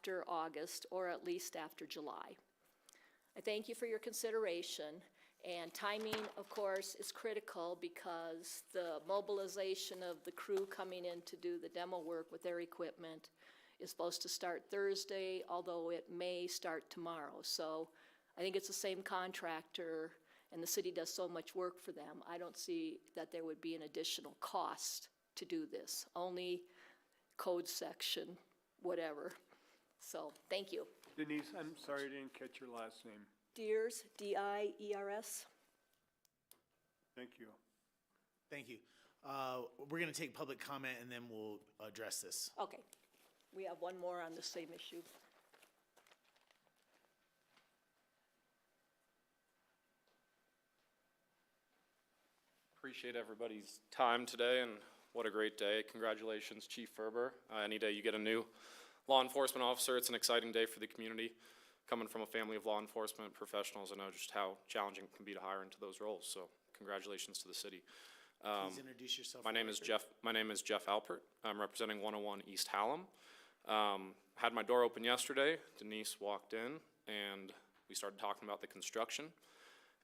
after August or at least after July. I thank you for your consideration, and timing, of course, is critical because the mobilization of the crew coming in to do the demo work with their equipment is supposed to start Thursday, although it may start tomorrow. So I think it's the same contractor, and the city does so much work for them. I don't see that there would be an additional cost to do this, only code section, whatever. So, thank you. Denise, I'm sorry I didn't catch your last name. Diers, D-I-E-R-S. Thank you. Thank you. We're going to take public comment and then we'll address this. Okay. We have one more on the same issue. Appreciate everybody's time today, and what a great day. Congratulations, Chief Ferber. Any day you get a new law enforcement officer, it's an exciting day for the community. Coming from a family of law enforcement professionals, I know just how challenging it can be to hire into those roles, so congratulations to the city. Please introduce yourself. My name is Jeff Alpert. I'm representing 101 East Hallam. Had my door open yesterday. Denise walked in, and we started talking about the construction.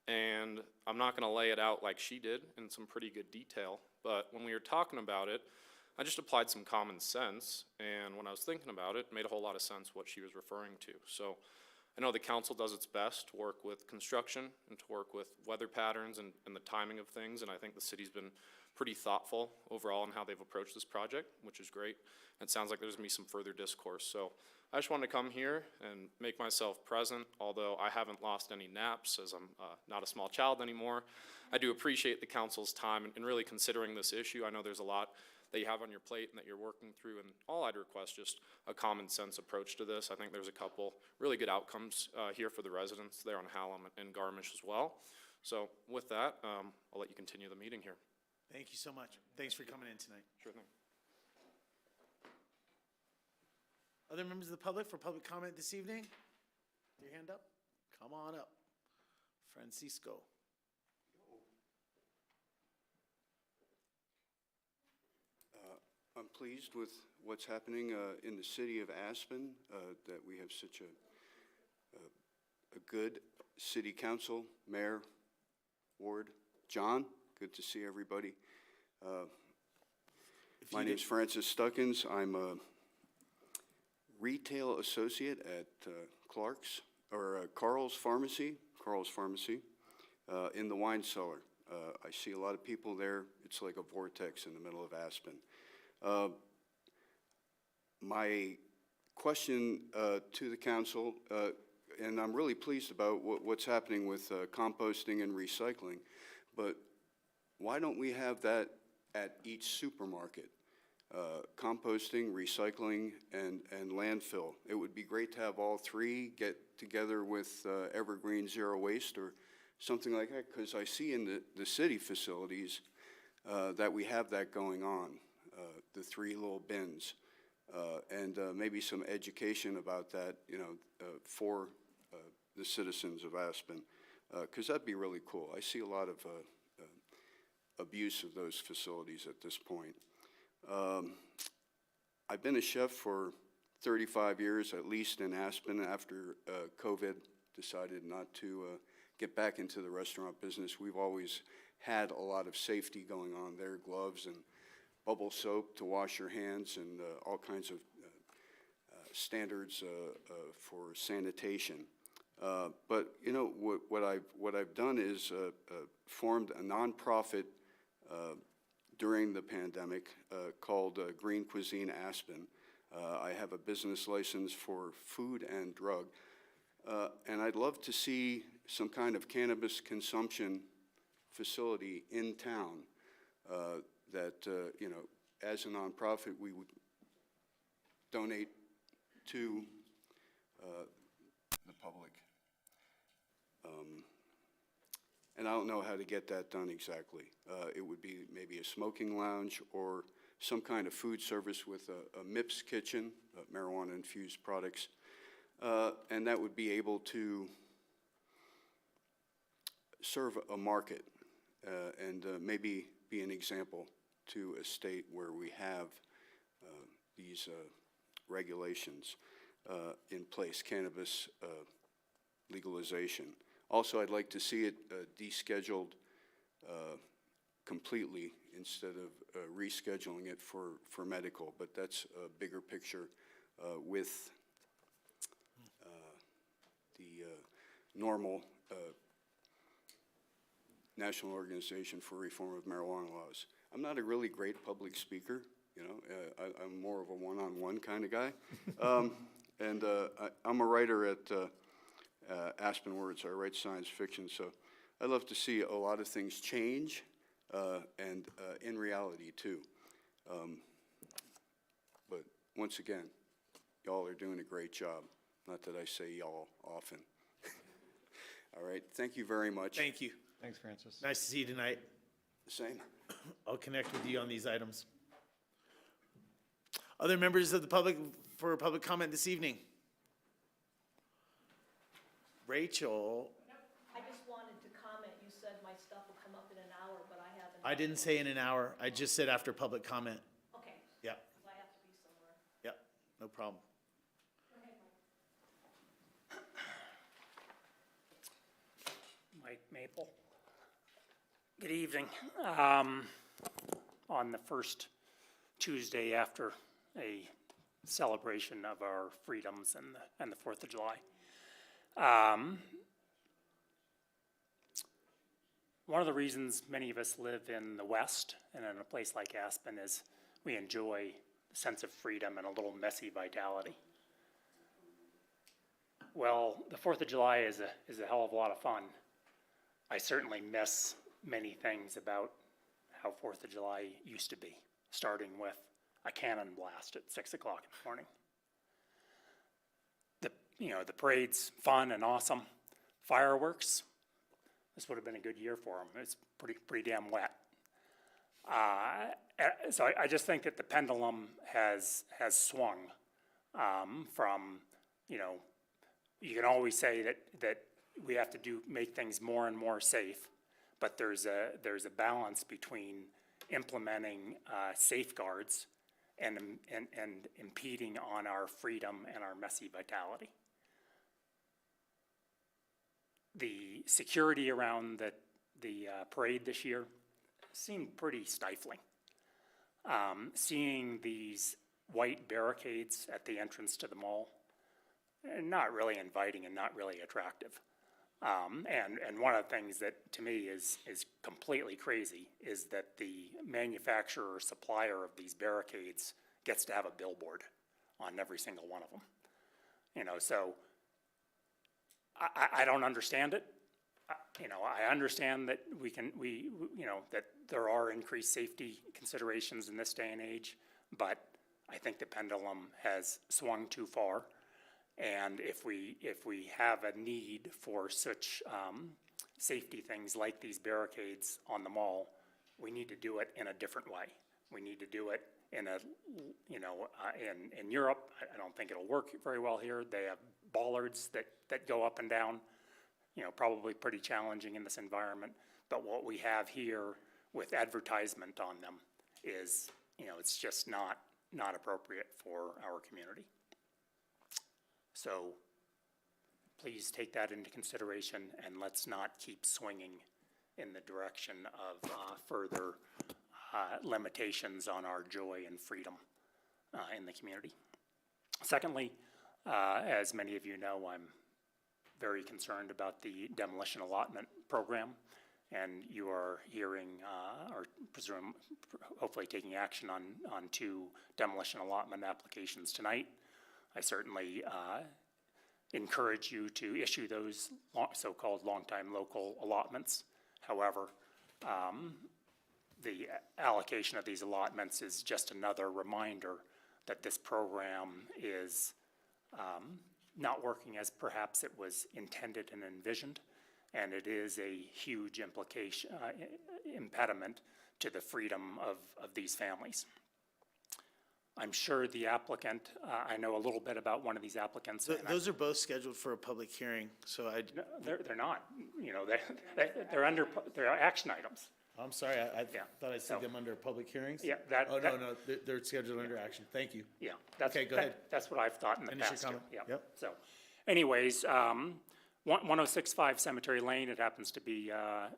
And I'm not going to lay it out like she did in some pretty good detail, but when we were talking about it, I just applied some common sense, and when I was thinking about it, it made a whole lot of sense what she was referring to. So I know the council does its best to work with construction and to work with weather patterns and the timing of things, and I think the city's been pretty thoughtful overall in how they've approached this project, which is great. It sounds like there's going to be some further discourse. So I just wanted to come here and make myself present, although I haven't lost any naps as I'm not a small child anymore. I do appreciate the council's time in really considering this issue. I know there's a lot that you have on your plate and that you're working through, and all I'd request just a common sense approach to this. I think there's a couple really good outcomes here for the residents there on Hallam and Garmisch as well. So with that, I'll let you continue the meeting here. Thank you so much. Thanks for coming in tonight. Sure thing. Other members of the public for public comment this evening? Your hand up? Come on up. Francisco. I'm pleased with what's happening in the city of Aspen, that we have such a good city council, mayor, ward. John, good to see everybody. My name is Francis Stuckins. I'm a retail associate at Carl's Pharmacy in the wine cellar. I see a lot of people there. It's like a vortex in the middle of Aspen. My question to the council, and I'm really pleased about what's happening with composting and recycling, but why don't we have that at each supermarket? Composting, recycling, and landfill. It would be great to have all three get together with Evergreen Zero Waste or something like that, because I see in the city facilities that we have that going on, the three little bins, and maybe some education about that, for the citizens of Aspen, because that'd be really cool. I see a lot of abuse of those facilities at this point. I've been a chef for 35 years, at least in Aspen. After COVID, decided not to get back into the restaurant business. We've always had a lot of safety going on there, gloves and bubble soap to wash your hands, and all kinds of standards for sanitation. But what I've done is formed a nonprofit during the pandemic called Green Cuisine Aspen. I have a business license for food and drug, and I'd love to see some kind of cannabis consumption facility in town that, as a nonprofit, we would donate to the public. And I don't know how to get that done exactly. It would be maybe a smoking lounge or some kind of food service with a MIPS kitchen, marijuana-infused products, and that would be able to serve a market and maybe be an example to a state where we have these regulations. in place, cannabis legalization. Also, I'd like to see it descheduled completely instead of rescheduling it for medical, but that's a bigger picture with the normal National Organization for Reform of Marijuana Laws. I'm not a really great public speaker, you know, I'm more of a one-on-one kind of guy. I'm a writer at Aspen Words. I write science fiction, so I love to see a lot of things change and in reality too. But once again, y'all are doing a great job. Not that I say y'all often. All right, thank you very much. Thank you. Thanks, Francis. Nice to see you tonight. Same. I'll connect with you on these items. Other members of the public for public comment this evening? Rachel, I just wanted to comment, you said my stuff will come up in an hour, but I haven't. I didn't say in an hour. I just said after public comment. Okay, Yeah, 'cause I have to be somewhere. yeah, no problem. Go ahead, Mike. Mike Maple. Good evening. On the first Tuesday after a celebration of our freedoms and the 4th of July. One of the reasons many of us live in the West and in a place like Aspen is we enjoy a sense of freedom and a little messy vitality. Well, the 4th of July is a hell of a lot of fun. I certainly miss many things about how 4th of July used to be, starting with a cannon blast at 6 o'clock in the morning. The parade's fun and awesome. Fireworks, this would have been a good year for them. It's pretty damn wet. So I just think that the pendulum has swung from, you can always say that we have to make things more and more safe, but there's a balance between implementing safeguards and impeding on our freedom and our messy vitality. The security around the parade this year seemed pretty stifling. Seeing these white barricades at the entrance to the mall, not really inviting and not really attractive. And one of the things that to me is completely crazy is that the manufacturer or supplier of these barricades gets to have a billboard on every single one of them. So I don't understand it. I understand that that there are increased safety considerations in this day and age, but I think the pendulum has swung too far. And if we have a need for such safety things like these barricades on the mall, we need to do it in a different way. We need to do it in in Europe. I don't think it'll work very well here. They have bollards that go up and down, probably pretty challenging in this environment. But what we have here with advertisement on them is, it's just not appropriate for our community. So please take that into consideration and let's not keep swinging in the direction of further limitations on our joy and freedom in the community. Secondly, as many of you know, I'm very concerned about the demolition allotment program, and you are hearing or hopefully taking action on 2 demolition allotment applications tonight. I certainly encourage you to issue those so-called long-time local allotments. However, the allocation of these allotments is just another reminder that this program is not working as perhaps it was intended and envisioned, and it is a huge impediment to the freedom of these families. I'm sure the applicant, I know a little bit about one of these applicants. Those are both scheduled for a public hearing, so No, they're not, they're action items. I'm sorry, I Yeah, thought I see so- them under public hearings? Yeah, Oh, no, they're scheduled under action. Thank you. Yeah, that's, Okay, go ahead. that's what I've thought in the Finish your past. too. comment. Yep. So, anyways, 1065 Cemetery Lane, it happens to be, a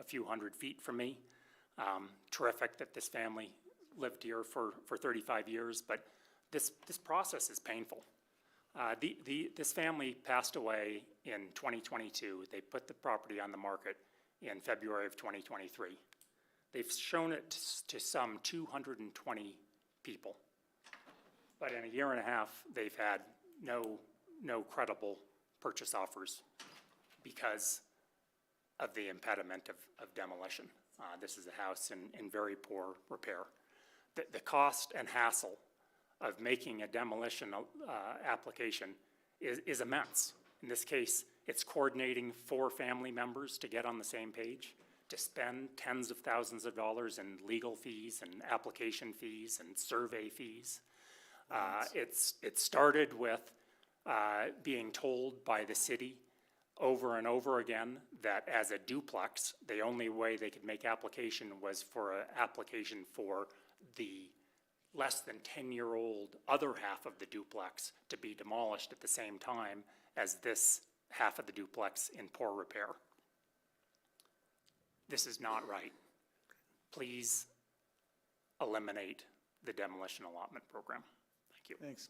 few hundred feet from me. Terrific that this family lived here for 35 years, but this process is painful. This family passed away in 2022. They put the property on the market in February of 2023. They've shown it to some 220 people. But in a year and a half, they've had no credible purchase offers because of the impediment of demolition. This is a house in very poor repair. The cost and hassle of making a demolition application is immense. In this case, it's coordinating 4 family members to get on the same page, to spend tens of thousands of dollars in legal fees and application fees and survey fees. It started with being told by the city over and over again that as a duplex, the only way they could make application was for an application for the less than 10-year-old other half of the duplex to be demolished at the same time as this half of the duplex in poor repair. This is not right. Please eliminate the demolition allotment program. Thank you. Thanks.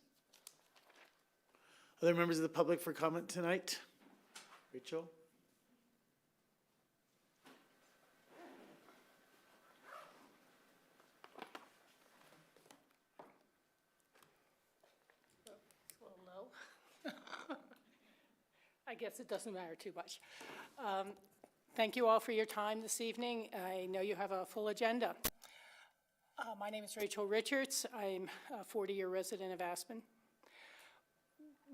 Other members of the public for comment tonight? Rachel? Well, no. I guess it doesn't matter too much. Thank you all for your time this evening. I know you have a full agenda. My name is Rachel Richards. I'm a 40-year resident of Aspen.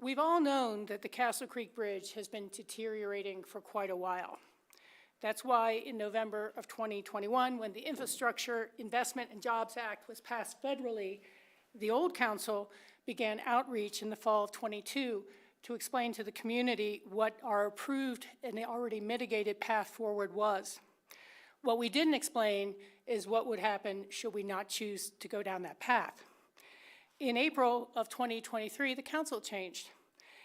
We've all known that the Castle Creek Bridge has been deteriorating for quite a while. That's why in November of 2021, when the Infrastructure Investment and Jobs Act was passed federally, the old council began outreach in the fall of '22 to explain to the community what our approved and already mitigated path forward was. What we didn't explain is what would happen should we not choose to go down that path. In April of 2023, the council changed.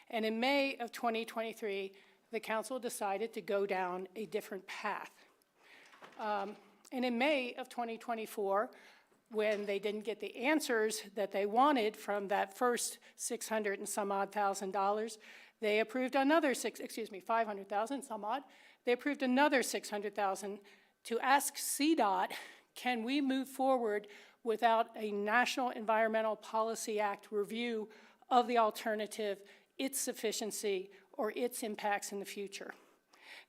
And in May of 2023, the council decided to go down a different path. And in May of 2024, when they didn't get the answers that they wanted from that first $600 and some odd thousand, they approved another $500,000 some odd. They approved another $600,000 to ask CDOT, can we move forward without a National Environmental Policy Act review of the alternative, its sufficiency, or its impacts in the future?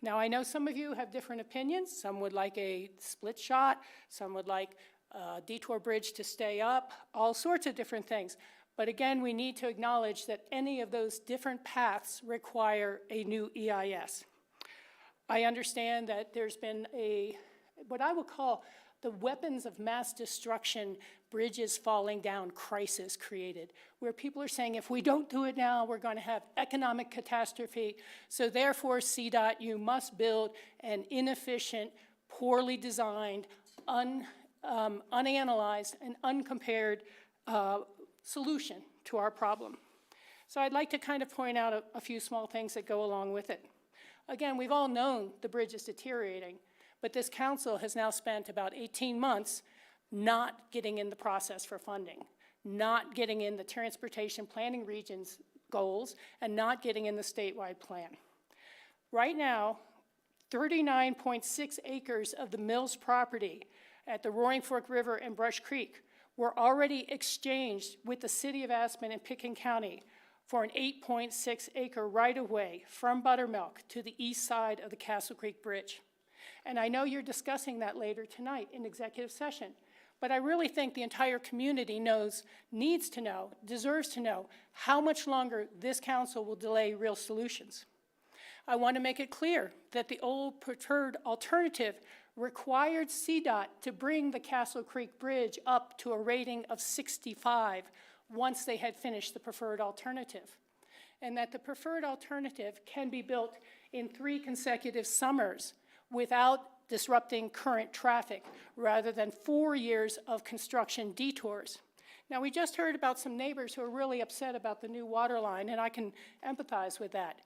Now, I know some of you have different opinions. Some would like a split shot. Some would like a detour bridge to stay up, all sorts of different things. But again, we need to acknowledge that any of those different paths require a new EIS. I understand that there's been what I would call the weapons of mass destruction, bridges falling down crisis created, where people are saying if we don't do it now, we're going to have economic catastrophe. So therefore, CDOT, you must build an inefficient, poorly designed, unanalyzed, and uncompared solution to our problem. So I'd like to kind of point out a few small things that go along with it. Again, we've all known the bridge is deteriorating, but this council has now spent about 18 months not getting in the process for funding, not getting in the transportation planning region's goals, and not getting in the statewide plan. Right now, 39.6 acres of the Mills property at the Roaring Fork River and Brush Creek were already exchanged with the city of Aspen and Pitkin County for an 8.6 acre right-of-way from Buttermilk to the east side of the Castle Creek Bridge. And I know you're discussing that later tonight in executive session, but I really think the entire community needs to know, deserves to know how much longer this council will delay real solutions. I want to make it clear that the old preferred alternative required CDOT to bring the Castle Creek Bridge up to a rating of 65 once they had finished the preferred alternative, and that the preferred alternative can be built in 3 consecutive summers without disrupting current traffic rather than 4 years of construction detours. Now, we just heard about some neighbors who are really upset about the new water line, and I can empathize with that.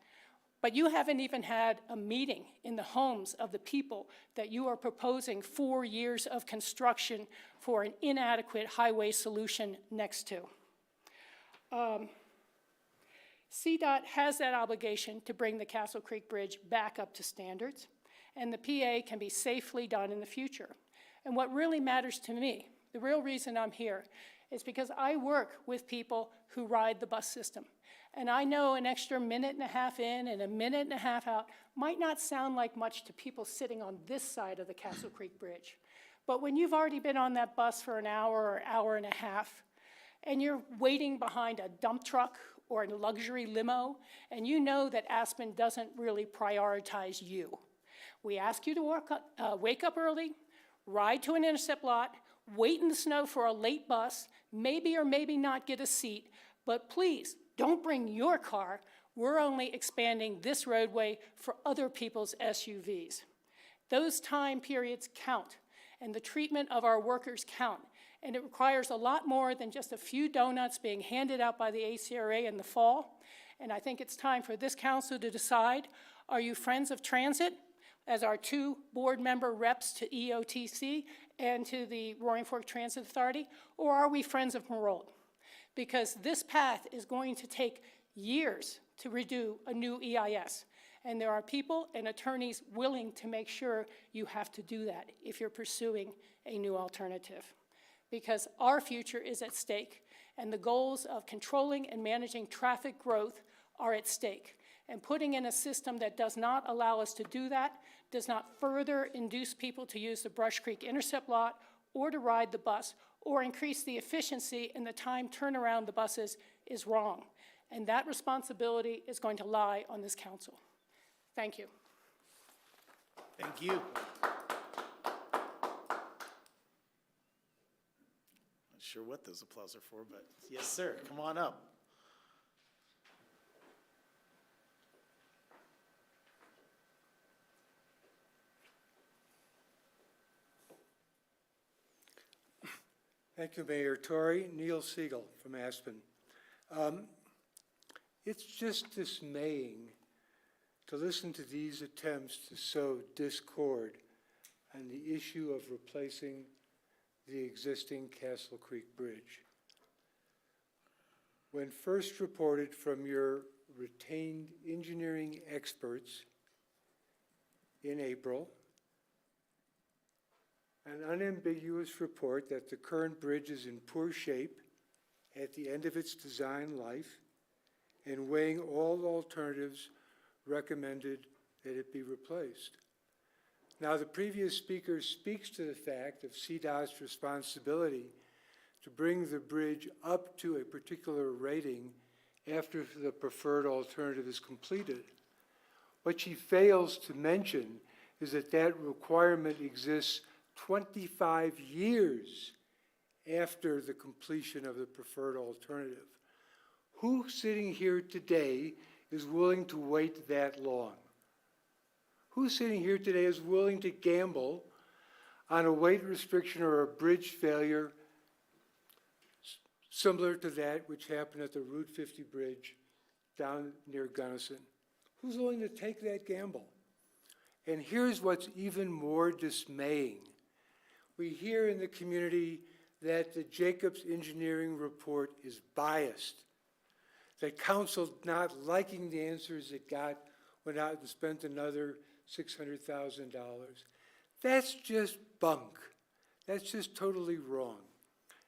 But you haven't even had a meeting in the homes of the people that you are proposing 4 years of construction for an inadequate highway solution next to. CDOT has that obligation to bring the Castle Creek Bridge back up to standards, and the PA can be safely done in the future. And what really matters to me, the real reason I'm here, is because I work with people who ride the bus system. And I know an extra minute and a half in and a minute and a half out might not sound like much to people sitting on this side of the Castle Creek Bridge. But when you've already been on that bus for an hour or hour and a half, and you're waiting behind a dump truck or a luxury limo, and you know that Aspen doesn't really prioritize you. We ask you to wake up early, ride to an intercept lot, wait in the snow for a late bus, maybe or maybe not get a seat, but please, don't bring your car. We're only expanding this roadway for other people's SUVs. Those time periods count, and the treatment of our workers count. And it requires a lot more than just a few donuts being handed out by the ACRA in the fall. And I think it's time for this council to decide, are you friends of transit as our 2 board member reps to EOTC and to the Roaring Fork Transit Authority, or are we friends of Merolde? Because this path is going to take years to redo a new EIS. And there are people and attorneys willing to make sure you have to do that if you're pursuing a new alternative. Because our future is at stake, and the goals of controlling and managing traffic growth are at stake. And putting in a system that does not allow us to do that, does not further induce people to use the Brush Creek intercept lot or to ride the bus, or increase the efficiency and the time turnaround the buses, is wrong. And that responsibility is going to lie on this council. Thank you. Thank you. Not sure what those applause are for, but yes, sir. Come on up. Thank you, Mayor Tory. Neil Siegel from Aspen. It's just dismaying to listen to these attempts to sow discord on the issue of replacing the existing Castle Creek Bridge. When first reported from your retained engineering experts in April, an unambiguous report that the current bridge is in poor shape at the end of its design life, and weighing all alternatives, recommended that it be replaced. Now, the previous speaker speaks to the fact of CDOT's responsibility to bring the bridge up to a particular rating after the preferred alternative is completed. What she fails to mention is that that requirement exists 25 years after the completion of the preferred alternative. Who sitting here today is willing to wait that long? Who sitting here today is willing to gamble on a weight restriction or a bridge failure similar to that which happened at the Route 50 bridge down near Gunnison? Who's willing to take that gamble? And here's what's even more dismaying. We hear in the community that the Jacobs engineering report is biased, that council, not liking the answers it got, went out and spent another $600,000. That's just bunk. That's just totally wrong.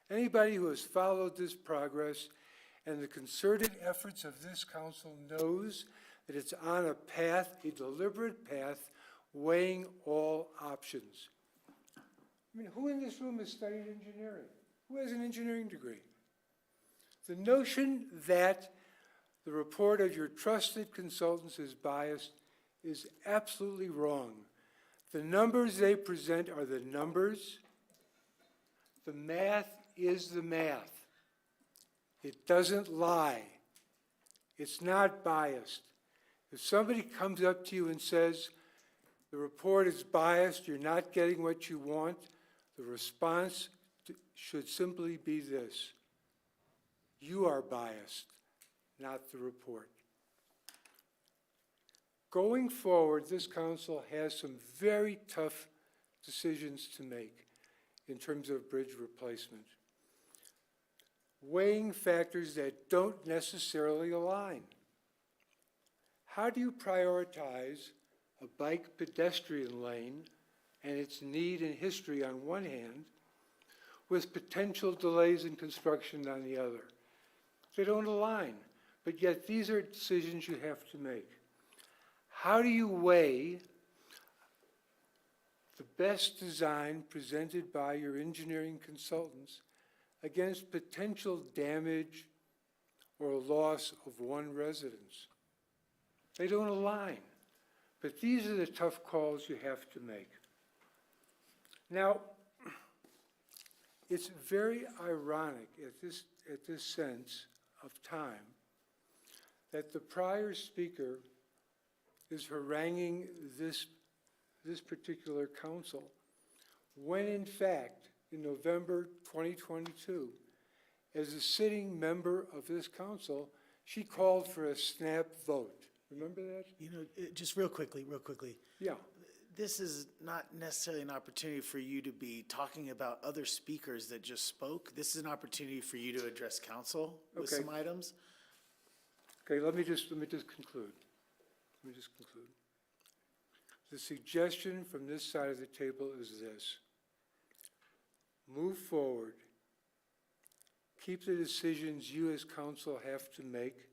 Anybody who has followed this progress and the concerted efforts of this council knows that it's on a path, a deliberate path, weighing all options. I mean, who in this room has studied engineering? Who has an engineering degree? The notion that the report of your trusted consultants is biased is absolutely wrong. The numbers they present are the numbers. The math is the math. It doesn't lie. It's not biased. If somebody comes up to you and says, The report is biased, you're not getting what you want. The response should simply be this: you are biased, not the report. Going forward, this council has some very tough decisions to make in terms of bridge replacement, weighing factors that don't necessarily align. How do you prioritize a bike pedestrian lane and its need and history on one hand, with potential delays in construction on the other? They don't align, but yet these are decisions you have to make. How do you weigh the best design presented by your engineering consultants against potential damage or loss of one residence? They don't align, but these are the tough calls you have to make. Now, it's very ironic at this sense of time that the prior speaker is haranguing this particular council, when in fact, in November 2022, as a sitting member of this council, she called for a snap vote. Remember that? You know, just real quickly. Yeah. This is not necessarily an opportunity for you to be talking about other speakers that just spoke. This is an opportunity for you to address council with Okay. some items. Okay, let me just conclude. The suggestion from this side of the table is this: move forward. Keep the decisions you as council have to make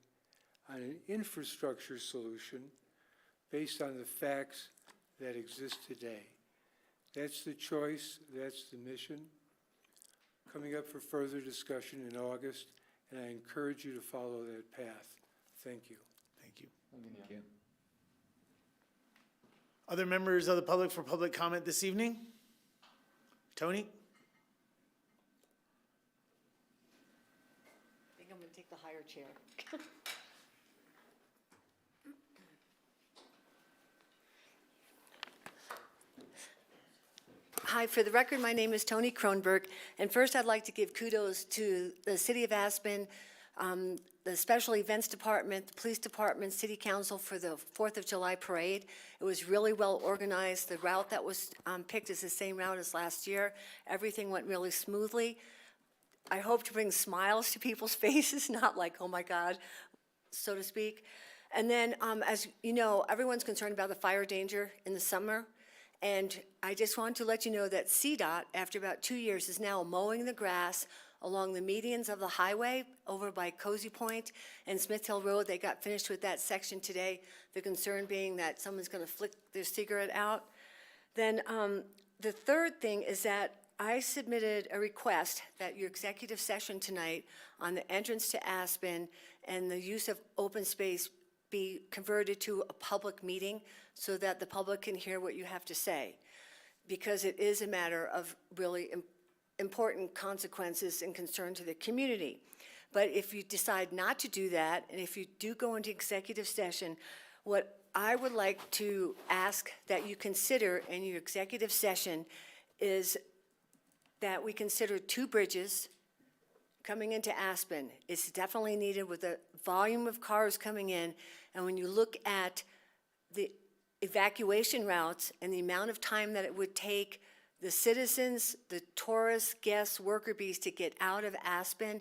on an infrastructure solution based on the facts that exist today. That's the choice, that's the mission. Coming up for further discussion in August, and I encourage you to follow that path. Thank you. Thank you. Thank you. Other members of the public for public comment this evening? Tony? I think I'm going to take the higher chair. Hi, for the record, my name is Tony Kronberg, and first I'd like to give kudos to the City of Aspen, the Special Events Department, the Police Department, City Council for the 4th of July Parade. It was really well organized. The route that was picked is the same route as last year. Everything went really smoothly. I hope to bring smiles to people's faces, not like, oh my God, so to speak. And then, as you know, everyone's concerned about the fire danger in the summer. And I just want to let you know that CDOT, after about 2 years, is now mowing the grass along the medians of the highway over by Cozy Point and Smith Hill Road. They got finished with that section today, the concern being that someone's going to flick their cigarette out. Then the third thing is that I submitted a request that your executive session tonight on the entrance to Aspen and the use of open space be converted to a public meeting so that the public can hear what you have to say, because it is a matter of really important consequences and concern to the community. But if you decide not to do that, and if you do go into executive session, what I would like to ask that you consider in your executive session is that we consider 2 bridges coming into Aspen. It's definitely needed with the volume of cars coming in, and when you look at the evacuation routes and the amount of time that it would take the citizens, the tourists, guests, worker bees to get out of Aspen,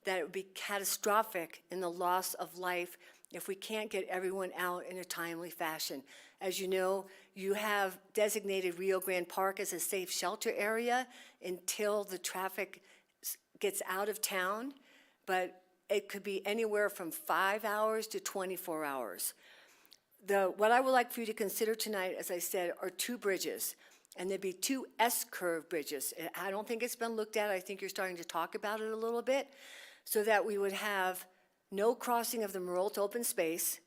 that it would be catastrophic in the loss of life if we can't get everyone out in a timely fashion. As you know, you have designated Rio Grande Park as a safe shelter area until the traffic gets out of town, but it could be anywhere from 5 hours to 24 hours. What I would like for you to consider tonight, as I said, are 2 bridges, and there'd be 2 S-curve bridges. I don't think it's been looked at. I think you're starting to talk about it a little bit, so that we would have no crossing of the Merolta open space.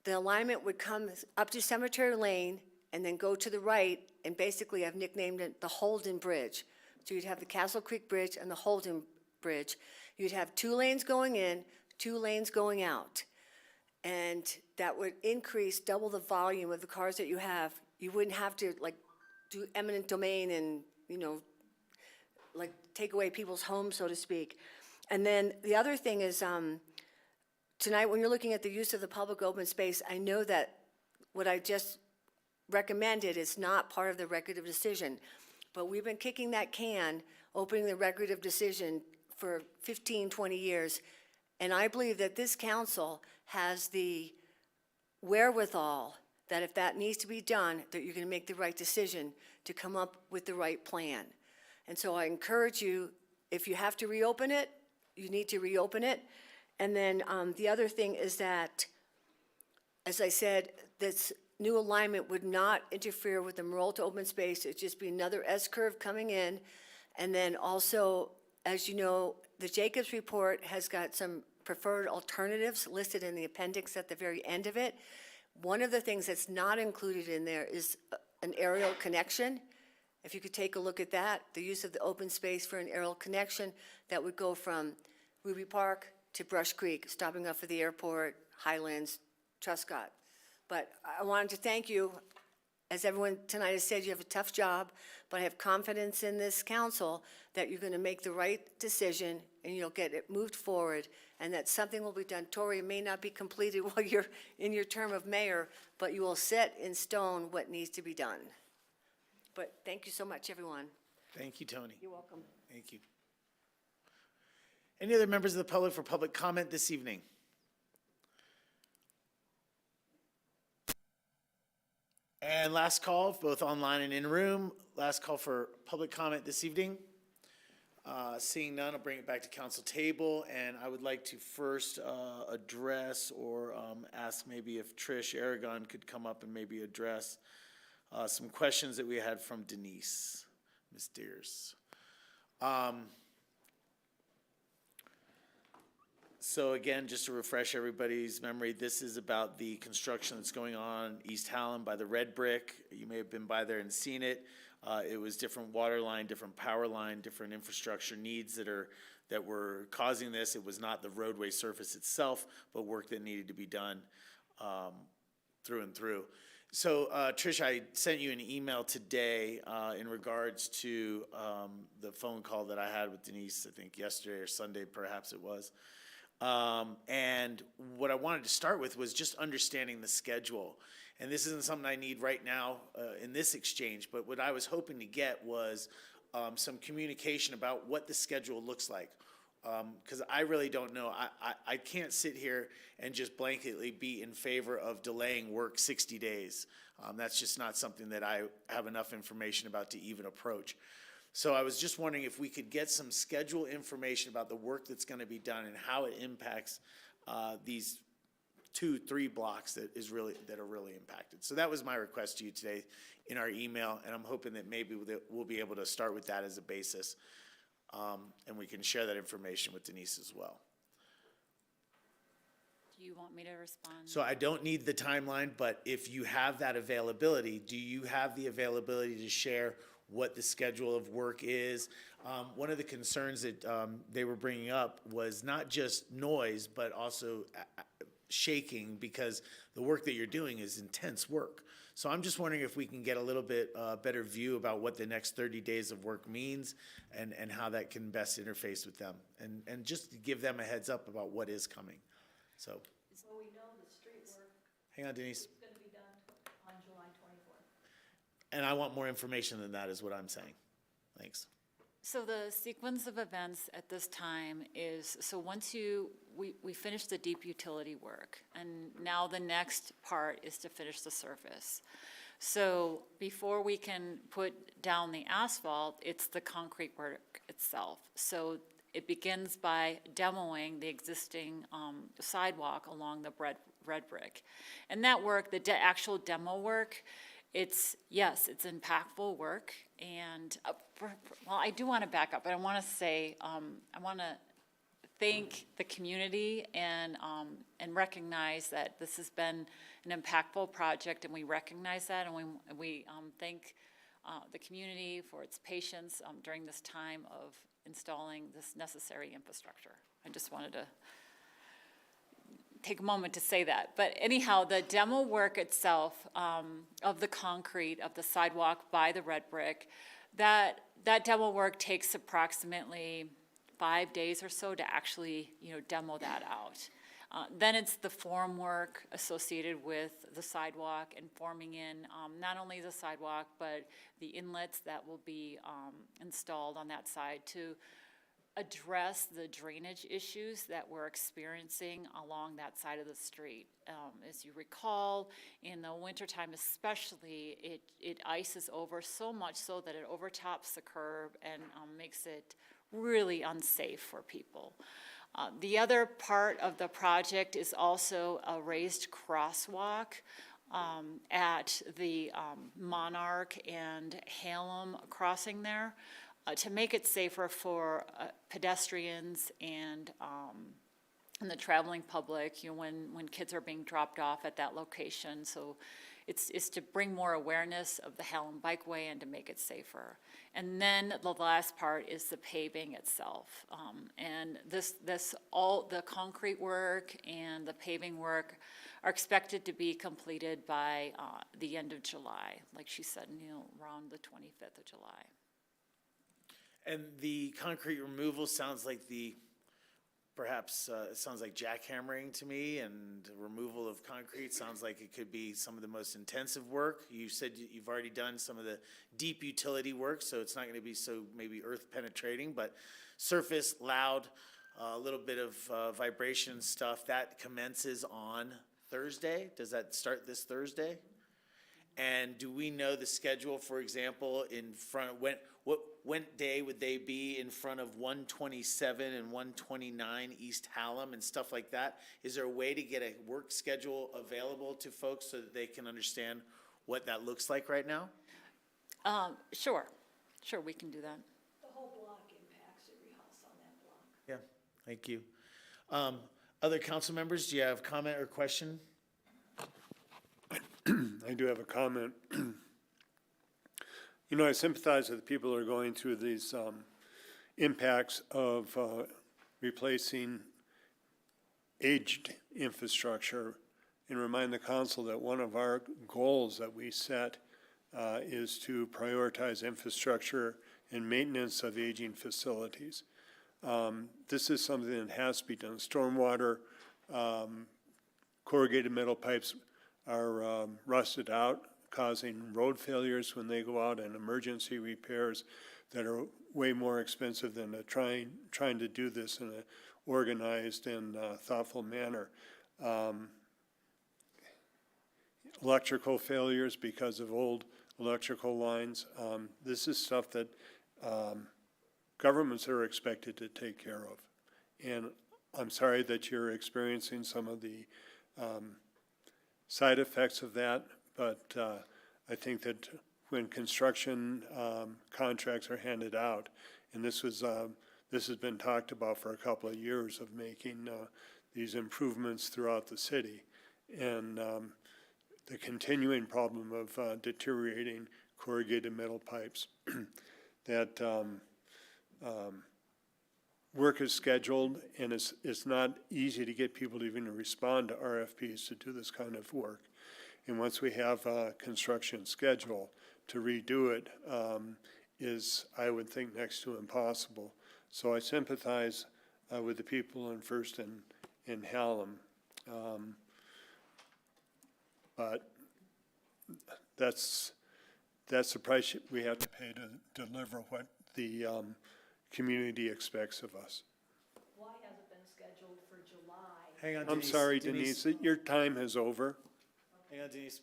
The alignment would come up to Cemetery Lane and then go to the right, and basically I've nicknamed it the Holden Bridge. So you'd have the Castle Creek Bridge and the Holden Bridge. You'd have 2 lanes going in, 2 lanes going out. And that would increase double the volume of the cars that you have. You wouldn't have to like do eminent domain and, like take away people's homes, so to speak. And then the other thing is, tonight, when you're looking at the use of the public open space, I know that what I just recommended is not part of the record of decision, but we've been kicking that can, opening the record of decision for 15, 20 years, and I believe that this council has the wherewithal that if that needs to be done, that you're going to make the right decision to come up with the right plan. And so I encourage you, if you have to reopen it, you need to reopen it. And then the other thing is that, as I said, this new alignment would not interfere with the Merle to open space. It'd just be another S-curve coming in. And then also, as you know, the Jacobs report has got some preferred alternatives listed in the appendix at the very end of it. One of the things that's not included in there is an aerial connection. If you could take a look at that, the use of the open space for an aerial connection that would go from Ruby Park to Brush Creek, stopping up for the airport, Highlands, Truscott. But I wanted to thank you. As everyone tonight has said, you have a tough job, but I have confidence in this council that you're going to make the right decision and you'll get it moved forward and that something will be done. Tori, it may not be completed while you're in your term of mayor, but you will set in stone what needs to be done. But thank you so much, everyone. Thank you, Tony. You're welcome. Thank you. Any other members of the public for public comment this evening? And last call, both online and in room, last call for public comment this evening. Seeing none, I'll bring it back to council table, and I would like to first address or ask maybe if Trish Aragon could come up and maybe address some questions that we had from Denise, Ms. Deers. So again, just to refresh everybody's memory, this is about the construction that's going on East Hallam by the red brick. You may have been by there and seen it. It was different water line, different power line, different infrastructure needs that were causing this. It was not the roadway surface itself, but work that needed to be done through and through. So Trish, I sent you an email today in regards to the phone call that I had with Denise, I think yesterday or Sunday, perhaps it was. And what I wanted to start with was just understanding the schedule. And this isn't something I need right now in this exchange, but what I was hoping to get was some communication about what the schedule looks like. Because I really don't know. I can't sit here and just blanketly be in favor of delaying work 60 days. That's just not something that I have enough information about to even approach. So I was just wondering if we could get some schedule information about the work that's going to be done and how it impacts these 2-3 blocks that are really impacted. So that was my request to you today in our email, and I'm hoping that maybe we'll be able to start with that as a basis, and we can share that information with Denise as well. Do you want me to respond? So I don't need the timeline, but if you have that availability, do you have the availability to share what the schedule of work is? One of the concerns that they were bringing up was not just noise, but also shaking, because the work that you're doing is intense work. So I'm just wondering if we can get a little bit better view about what the next 30 days of work means and how that can best interface with them, and just to give them a heads up about what is coming. So. Well, we know the street work Hang on, Denise. is going to be done on July 24th. And I want more information than that is what I'm saying. Thanks. So the sequence of events at this time is, so once we finish the deep utility work, and now the next part is to finish the surface. So before we can put down the asphalt, it's the concrete work itself. So it begins by demoing the existing sidewalk along the red brick. And that work, the actual demo work, it's impactful work. And, well, I do want to back up, but I want to say, I want to thank the community and recognize that this has been an impactful project, and we recognize that, and we thank the community for its patience during this time of installing this necessary infrastructure. I just wanted to take a moment to say that. But anyhow, the demo work itself, of the concrete, of the sidewalk by the red brick, that demo work takes approximately 5 days or so to actually, demo that out. Then it's the form work associated with the sidewalk and forming in not only the sidewalk, but the inlets that will be installed on that side to address the drainage issues that we're experiencing along that side of the street. As you recall, in the wintertime especially, it ices over so much so that it overtops the curb and makes it really unsafe for people. The other part of the project is also a raised crosswalk at the Monarch and Halem crossing there to make it safer for pedestrians and the traveling public, when kids are being dropped off at that location. So it's to bring more awareness of the Halem Bikeway and to make it safer. And then the last part is the paving itself. And all the concrete work and the paving work are expected to be completed by the end of July, like she said, around the 25th of July. And the concrete removal sounds like it sounds like jackhammering to me, and removal of concrete sounds like it could be some of the most intensive work. You said you've already done some of the deep utility work, so it's not going to be so maybe earth penetrating, but surface, loud, a little bit of vibration stuff. That commences on Thursday. Does that start this Thursday? And do we know the schedule, for example, in front, when day would they be in front of 127 and 129 East Halem and stuff like that? Is there a way to get a work schedule available to folks so that they can understand what that looks like right now? Sure, we can do that. The whole block impacts every house on that block. Yeah, thank you. Other council members, do you have comment or question? I do have a comment. I sympathize with the people who are going through these impacts of replacing aged infrastructure, and remind the council that one of our goals that we set is to prioritize infrastructure and maintenance of aging facilities. This is something that has to be done. Stormwater, corrugated metal pipes are rusted out, causing road failures when they go out, and emergency repairs that are way more expensive than trying to do this in an organized and thoughtful manner. Electrical failures because of old electrical lines. This is stuff that governments are expected to take care of. And I'm sorry that you're experiencing some of the side effects of that, but I think that when construction contracts are handed out, and this has been talked about for a couple of years, of making these improvements throughout the city, and the continuing problem of deteriorating corrugated metal pipes, that work is scheduled, and it's not easy to get people to even respond to RFPs to do this kind of work. And once we have a construction schedule, to redo it is, I would think, next to impossible. So I sympathize with the people in First and in Halem. But that's the price we have to pay to deliver what the community expects of us. Why has it been scheduled for July? Hang on, I'm Denise. sorry, Denise, your time is over. Hang on, Denise,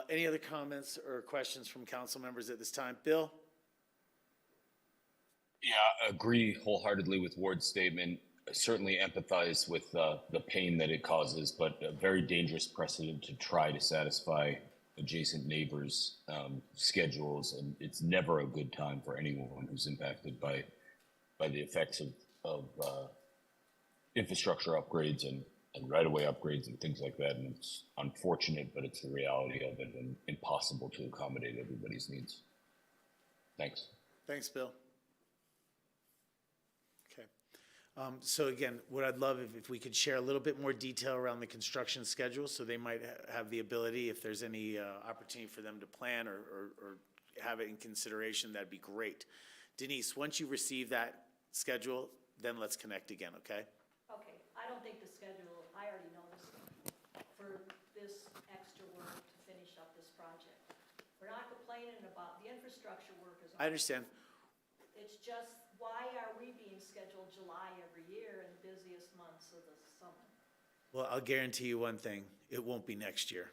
any other comments or questions from council members at this time? Bill? Yeah, I agree wholeheartedly with Ward's statement. I certainly empathize with the pain that it causes, but a very dangerous precedent to try to satisfy adjacent neighbors' schedules, and it's never a good time for anyone who's impacted by the effects of infrastructure upgrades and right-of-way upgrades and things like that. And it's unfortunate, but it's the reality of it, and impossible to accommodate everybody's needs. Thanks. Thanks, Bill. Okay. So again, what I'd love if we could share a little bit more detail around the construction schedule, so they might have the ability, if there's any opportunity for them to plan or have it in consideration, that'd be great. Denise, once you receive that schedule, then let's connect again, okay? Okay, I don't think the schedule, I already know this, for this extra work to finish up this project. We're not complaining about, the infrastructure work is. I understand. It's just, why are we being scheduled July every year in the busiest months of the summer? Well, I'll guarantee you one thing, it won't be next year.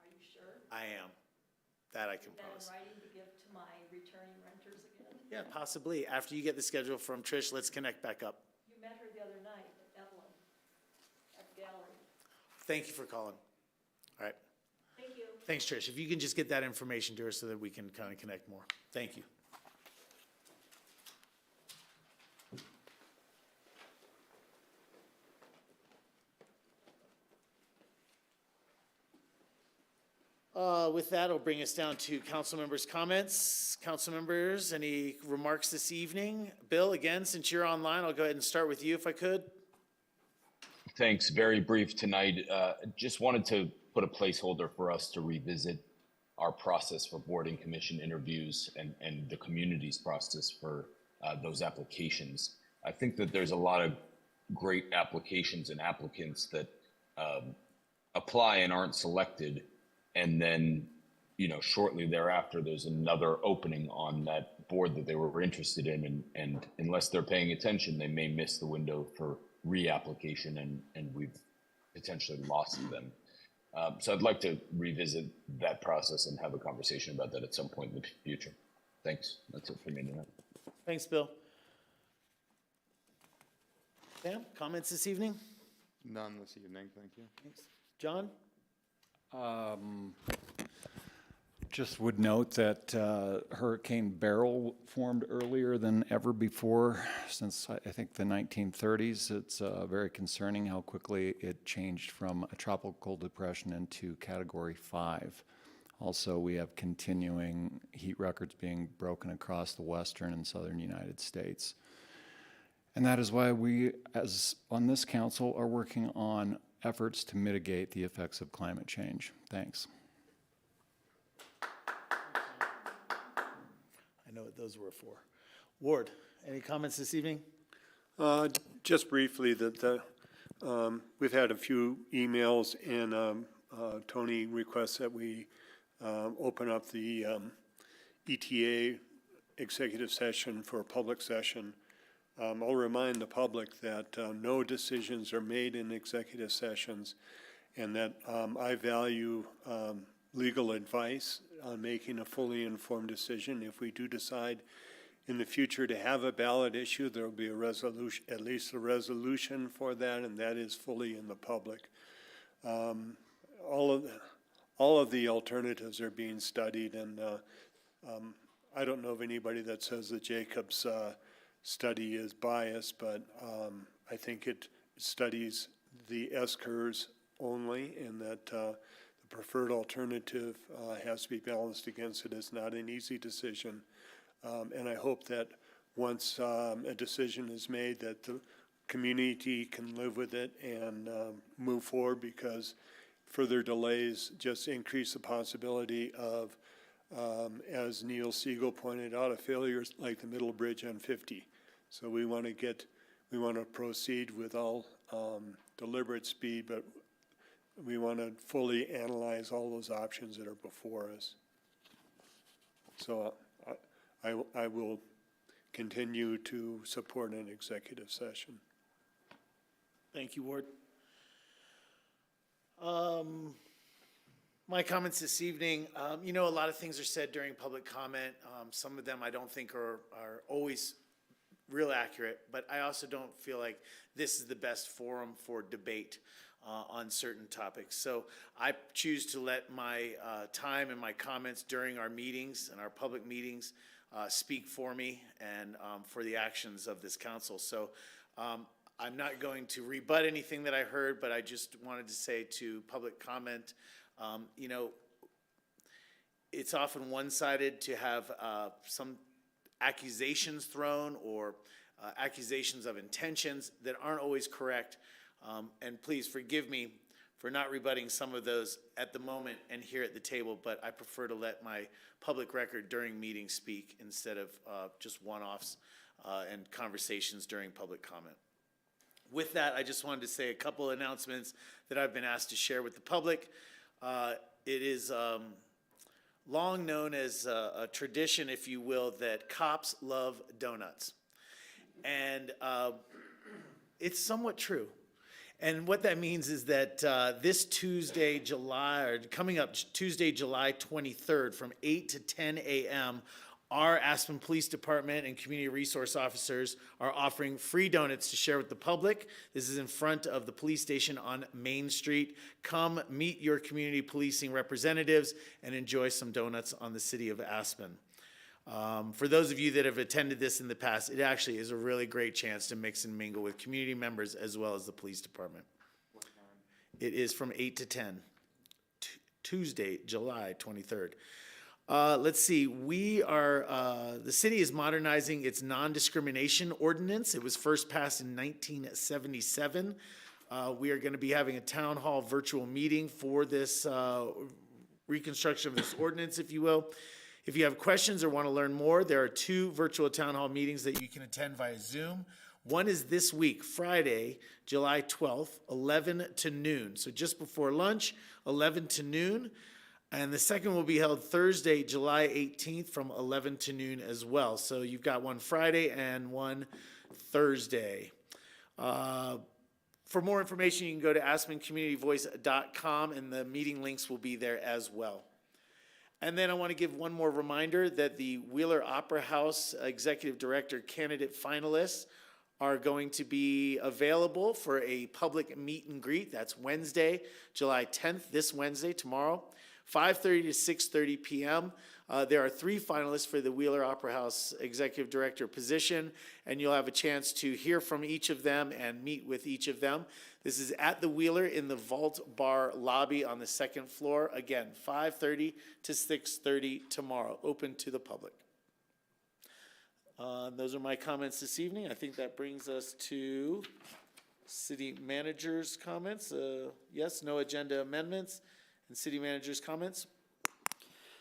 Are you sure? I am. That I can Then in promise. writing to give to my returning renters again? Yeah, possibly. After you get the schedule from Trish, let's connect back up. You met her the other night, Evelyn, at the gallery. Thank you for calling. All right. Thank you. Thanks, Trish. If you can just get that information to her so that we can kind of connect more. Thank you. With that, it'll bring us down to council members' comments. Council members, any remarks this evening? Bill, again, since you're online, I'll go ahead and start with you if I could. Thanks. Very brief tonight. Just wanted to put a placeholder for us to revisit our process for board and commission interviews and the community's process for those applications. I think that there's a lot of great applications and applicants that apply and aren't selected. And then, you know, shortly thereafter, there's another opening on that board that they were interested in. And unless they're paying attention, they may miss the window for reapplication and we've potentially lost them. So I'd like to revisit that process and have a conversation about that at some point in the future. Thanks. That's it for me tonight. Thanks, Bill. Sam, comments this evening? None this evening, thank you. Thanks. John? Just would note that Hurricane Beryl formed earlier than ever before since I think the 1930s. It's very concerning how quickly it changed from a tropical depression into Category 5. Also, we have continuing heat records being broken across the western and southern United States. And that is why we, as on this council, are working on efforts to mitigate the effects of climate change. Thanks. I know what those were for. Ward, any comments this evening? Just briefly, that we've had a few emails, and Tony requests that we open up the ETA executive session for a public session. I'll remind the public that no decisions are made in executive sessions, and that I value legal advice on making a fully informed decision. If we do decide in the future to have a ballot issue, there will be a resolution, at least a resolution for that, and that is fully in the public. All of the alternatives are being studied, and I don't know of anybody that says that Jacob's study is biased, but I think it studies the S-curves only, and that the preferred alternative has to be balanced against it. It's not an easy decision, and I hope that once a decision is made that the community can live with it and move forward, because further delays just increase the possibility of, as Neil Siegel pointed out, a failure like the Middle Bridge on 50. So we want to proceed with all deliberate speed, but we want to fully analyze all those options that are before us. So I will continue to support an executive session. Thank you, Ward. My comments this evening, you know, a lot of things are said during public comment. Some of them I don't think are always real accurate, but I also don't feel like this is the best forum for debate on certain topics. So I choose to let my time and my comments during our meetings and our public meetings speak for me and for the actions of this council. So I'm not going to rebut anything that I heard, but I just wanted to say to public comment, you know, it's often one-sided to have some accusations thrown or accusations of intentions that aren't always correct. And please forgive me for not rebutting some of those at the moment and here at the table, but I prefer to let my public record during meetings speak instead of just one-offs and conversations during public comment. With that, I just wanted to say a couple announcements that I've been asked to share with the public. It is long known as a tradition, if you will, that cops love donuts. And it's somewhat true. And what that means is that this Tuesday, coming up Tuesday, July 23rd, from 8 to 10 a.m., our Aspen Police Department and Community Resource Officers are offering free donuts to share with the public. This is in front of the police station on Main Street. Come meet your community policing representatives and enjoy some donuts on the city of Aspen. For those of you that have attended this in the past, it actually is a really great chance to mix and mingle with community members as well as the police department. What time? It is from 8 to 10, Tuesday, July 23rd. Let's see, the city is modernizing its non-discrimination ordinance. It was first passed in 1977. We are going to be having a town hall virtual meeting for this reconstruction of this ordinance, if you will. If you have questions or want to learn more, there are 2 virtual town hall meetings that you can attend via Zoom. One is this week, Friday, July 12th, 11 to noon. So just before lunch, 11 to noon. And the second will be held Thursday, July 18th from 11 to noon as well. So you've got one Friday and one Thursday. For more information, you can go to aspencommunityvoice.com and the meeting links will be there as well. And then I want to give one more reminder that the Wheeler Opera House Executive Director candidate finalists are going to be available for a public meet and greet. That's Wednesday, July 10th, this Wednesday, tomorrow, 5:30 to 6:30 p.m. There are 3 finalists for the Wheeler Opera House Executive Director position, and you'll have a chance to hear from each of them and meet with each of them. This is at the Wheeler in the Vault Bar lobby on the 2nd floor. Again, 5:30 to 6:30 tomorrow, open to the public. Those are my comments this evening. I think that brings us to city manager's comments. Yes, no agenda amendments, and city manager's comments.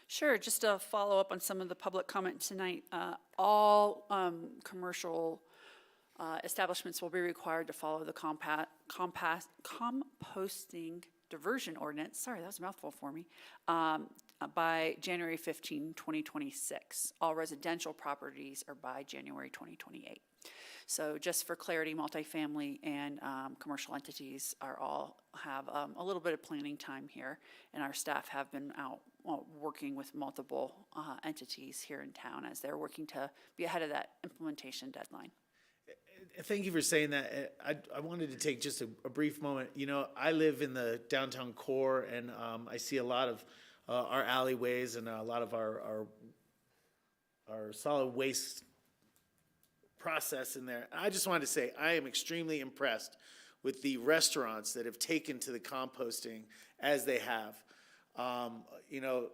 Sure, just to follow up on some of the public comment tonight, all commercial establishments will be required to follow the composting diversion ordinance, sorry, that was a mouthful for me, by January 15, 2026. All residential properties are by January 2028. So just for clarity, multifamily and commercial entities are all have a little bit of planning time here, and our staff have been out working with multiple entities here in town as they're working to be ahead of that implementation deadline. Thank you for saying that. I wanted to take just a brief moment. You know, I live in the downtown core, and I see a lot of our alleyways and a lot of our solid waste process in there. I just wanted to say I am extremely impressed with the restaurants that have taken to the composting as they have. You know,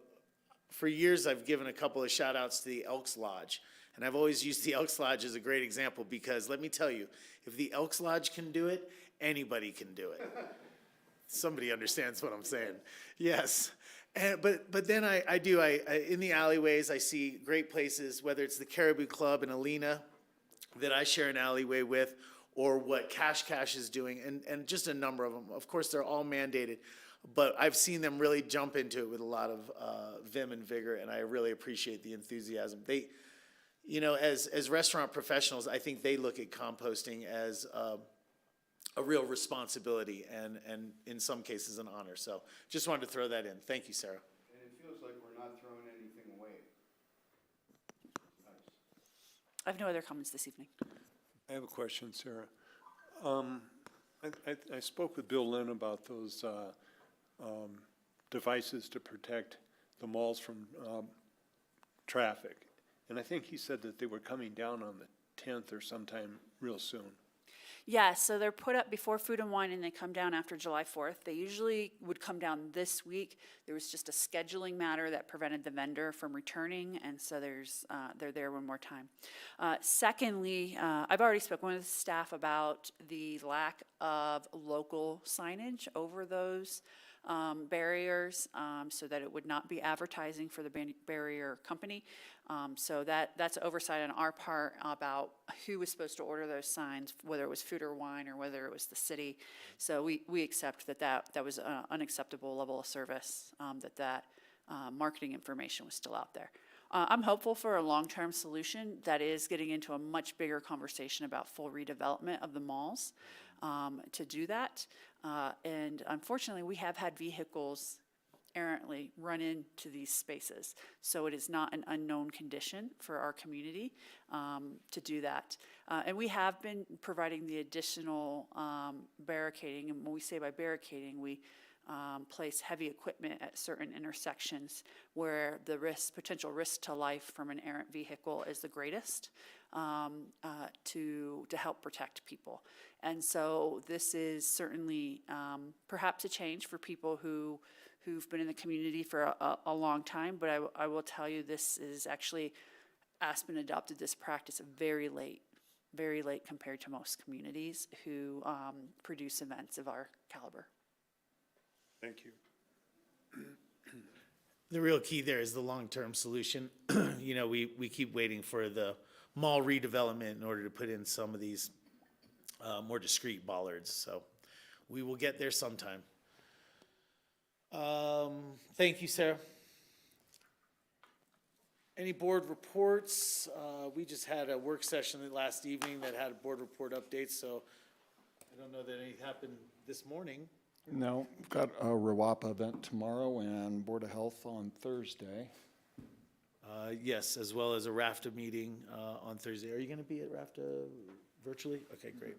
for years I've given a couple of shout outs to the Elks Lodge. And I've always used the Elks Lodge as a great example because let me tell you, if the Elks Lodge can do it, anybody can do it. Somebody understands what I'm saying. Yes. But then I in the alleyways, I see great places, whether it's the Caribou Club in Alena that I share an alleyway with, or what Cash is doing, and just a number of them. Of course, they're all mandated, but I've seen them really jump into it with a lot of vim and vigor, and I really appreciate the enthusiasm. They, you know, as restaurant professionals, I think they look at composting as a real responsibility and in some cases an honor. So just wanted to throw that in. Thank you, Sarah. And it feels like we're not throwing anything away. Nice. I have no other comments this evening. I have a question, Sarah. I spoke with Bill Lynn about those devices to protect the malls from traffic. And I think he said that they were coming down on the 10th or sometime real soon. Yeah, so they're put up before Food and Wine and they come down after July 4th. They usually would come down this week. There was just a scheduling matter that prevented the vendor from returning, and so they're there one more time. Secondly, I've already spoken with staff about the lack of local signage over those barriers, so that it would not be advertising for the barrier company. So that's oversight on our part about who was supposed to order those signs, whether it was Food or Wine or whether it was the city. So we accept that was an unacceptable level of service, that marketing information was still out there. I'm hopeful for a long-term solution that is getting into a much bigger conversation about full redevelopment of the malls to do that. And unfortunately, we have had vehicles errantly run into these spaces. So it is not an unknown condition for our community to do that. And we have been providing the additional barricading. And when we say by barricading, we place heavy equipment at certain intersections where the potential risk to life from an errant vehicle is the greatest, to help protect people. And so this is certainly perhaps a change for people who've been in the community for a long time, but I will tell you, this is actually, Aspen adopted this practice very late compared to most communities who produce events of our caliber. Thank you. The real key there is the long-term solution. You know, we keep waiting for the mall redevelopment in order to put in some of these more discreet bollards, so we will get there sometime. Thank you, Sarah. Any board reports? We just had a work session last evening that had a board report update, so I don't know that anything happened this morning. No, we've got a RWAPA event tomorrow and Board of Health on Thursday. Yes, as well as a RAFTA meeting on Thursday. Are you going to be at RAFTA virtually? Okay, great.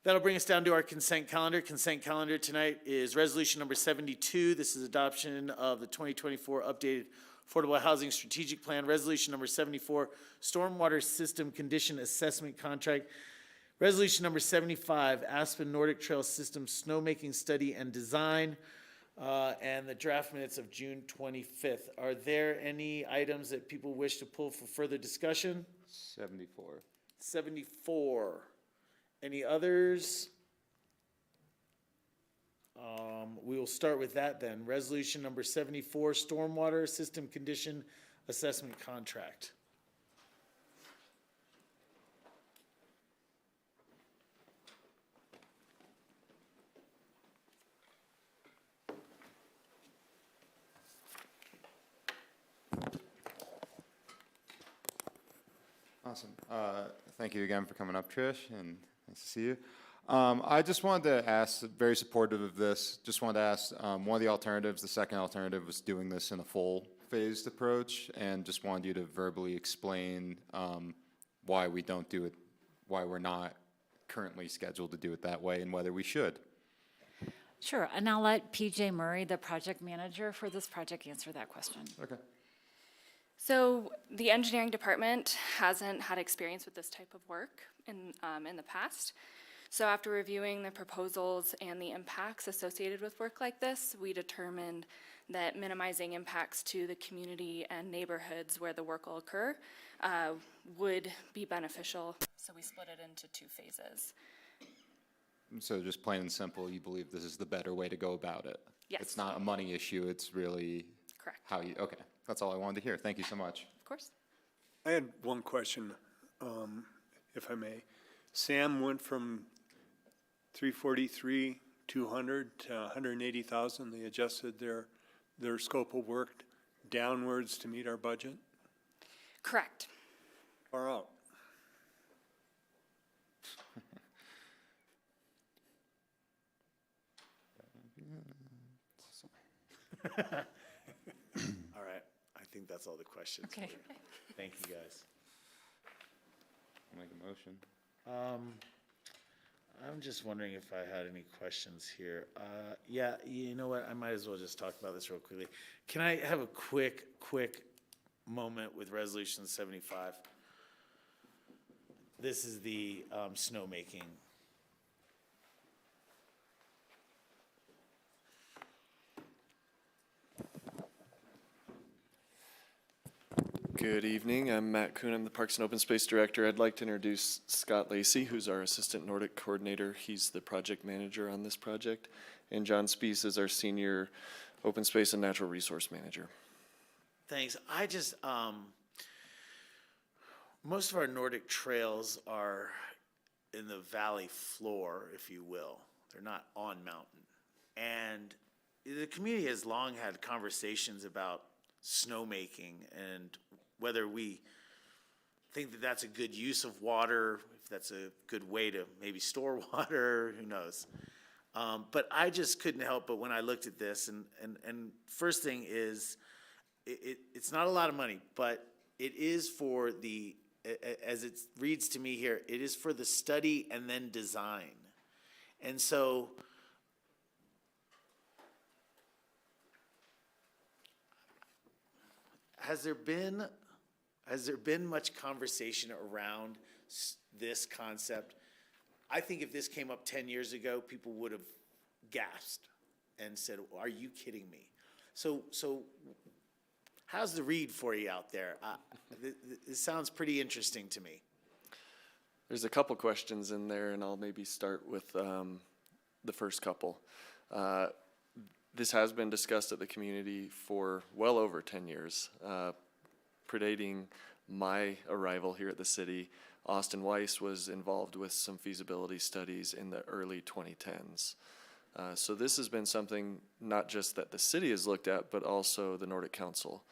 That'll bring us down to our consent calendar. Consent calendar tonight is resolution number 72. This is adoption of the 2024 updated Affordable Housing Strategic Plan. Resolution number 74, Stormwater System Condition Assessment Contract. Resolution number 75, Aspen Nordic Trail System Snowmaking Study and Design, and the draft minutes of June 25th. Are there any items that people wish to pull for further discussion? 74. 74. Any others? We will start with that then. Resolution number 74, Stormwater System Condition Assessment Contract. Awesome. Thank you again for coming up, Trish, and nice to see you. I just wanted to ask, very supportive of this, just wanted to ask, one of the alternatives, the second alternative was doing this in a full phased approach, and just wanted you to verbally explain why we don't do it, why we're not currently scheduled to do it that way, and whether we should. Sure, and I'll let PJ Murray, the project manager for this project, answer that question. Okay. So the engineering department hasn't had experience with this type of work in the past. So after reviewing the proposals and the impacts associated with work like this, we determined that minimizing impacts to the community and neighborhoods where the work will occur would be beneficial. So we split it into two phases. So just plain and simple, you believe this is the better way to go about it? Yes. It's not a money issue, it's really Correct. how you, okay. That's all I wanted to hear. Thank you so much. Of course. I had one question, if I may. Sam went from 343, 200 to 180,000. They adjusted their scope of work downwards to meet our budget? Correct. Far out. All right, I think that's all the questions. Okay. Thank you, guys. I'll make a motion. I'm just wondering if I had any questions here. Yeah, you know what, I might as well just talk about this real quickly. Can I have a quick moment with Resolution 75? This is the snowmaking. Good evening. I'm Matt Kuhn. I'm the Parks and Open Space Director. I'd like to introduce Scott Lacey, who's our Assistant Nordic Coordinator. He's the project manager on this project. And John Spees is our Senior Open Space and Natural Resource Manager. Thanks. I just, most of our Nordic trails are in the valley floor, if you will. They're not on mountain. And the community has long had conversations about snowmaking and whether we think that that's a good use of water, if that's a good way to maybe store water, who knows. But I just couldn't help but when I looked at this, and first thing is, it's not a lot of money, but it is for the, as it reads to me here, it is for the study and then design. And so, has there been much conversation around this concept? I think if this came up 10 years ago, people would have gasped and said, "Are you kidding me?" So how's the read for you out there? It sounds pretty interesting to me. There's a couple questions in there, and I'll maybe start with the first couple. This has been discussed at the community for well over 10 years, predating my arrival here at the city. Austin Weiss was involved with some feasibility studies in the early 2010s. So this has been something not just that the city has looked at, but also the Nordic Council.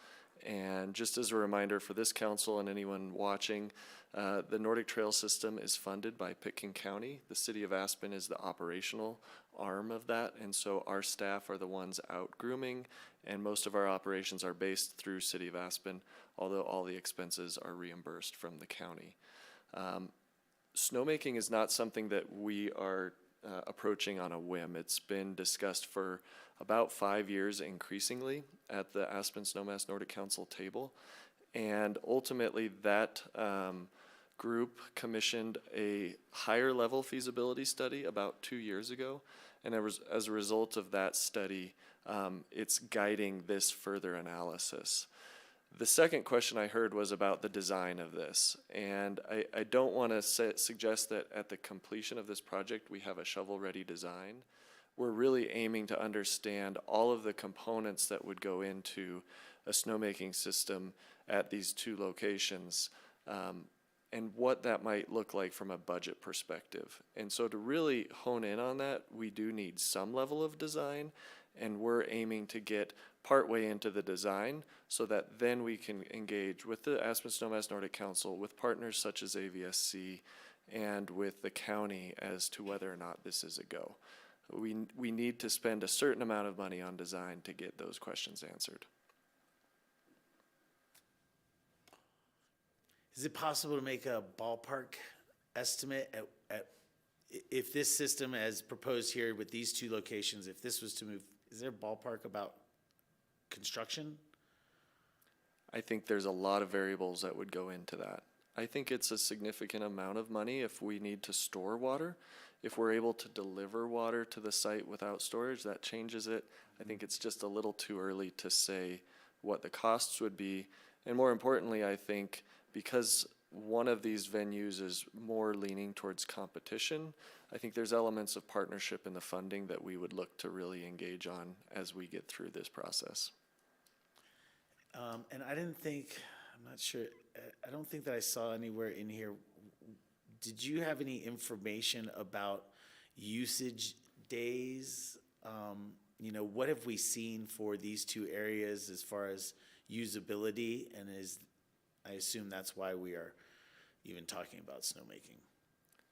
And just as a reminder for this council and anyone watching, the Nordic Trail System is funded by Pitkin County. The city of Aspen is the operational arm of that, and so our staff are the ones out grooming, and most of our operations are based through City of Aspen, although all the expenses are reimbursed from the county. Snowmaking is not something that we are approaching on a whim. It's been discussed for about 5 years increasingly at the Aspen Snowmass Nordic Council table, and ultimately that group commissioned a higher level feasibility study about 2 years ago, and as a result of that study, it's guiding this further analysis. The second question I heard was about the design of this, and I don't want to suggest that at the completion of this project we have a shovel-ready design. We're really aiming to understand all of the components that would go into a snowmaking system at these two locations, and what that might look like from a budget perspective. And so to really hone in on that, we do need some level of design, and we're aiming to get partway into the design so that then we can engage with the Aspen Snowmass Nordic Council, with partners such as AVSC, and with the county as to whether or not this is a go. We need to spend a certain amount of money on design to get those questions answered. Is it possible to make a ballpark estimate at if this system as proposed here with these two locations, if this was to move, is there a ballpark about construction? I think there's a lot of variables that would go into that. I think it's a significant amount of money if we need to store water. If we're able to deliver water to the site without storage, that changes it. I think it's just a little too early to say what the costs would be. And more importantly, I think because one of these venues is more leaning towards competition, I think there's elements of partnership in the funding that we would look to really engage on as we get through this process. And I didn't think, I'm not sure, I don't think that I saw anywhere in here, did you have any information about usage days? You know, what have we seen for these two areas as far as usability, and I assume that's why we are even talking about snowmaking.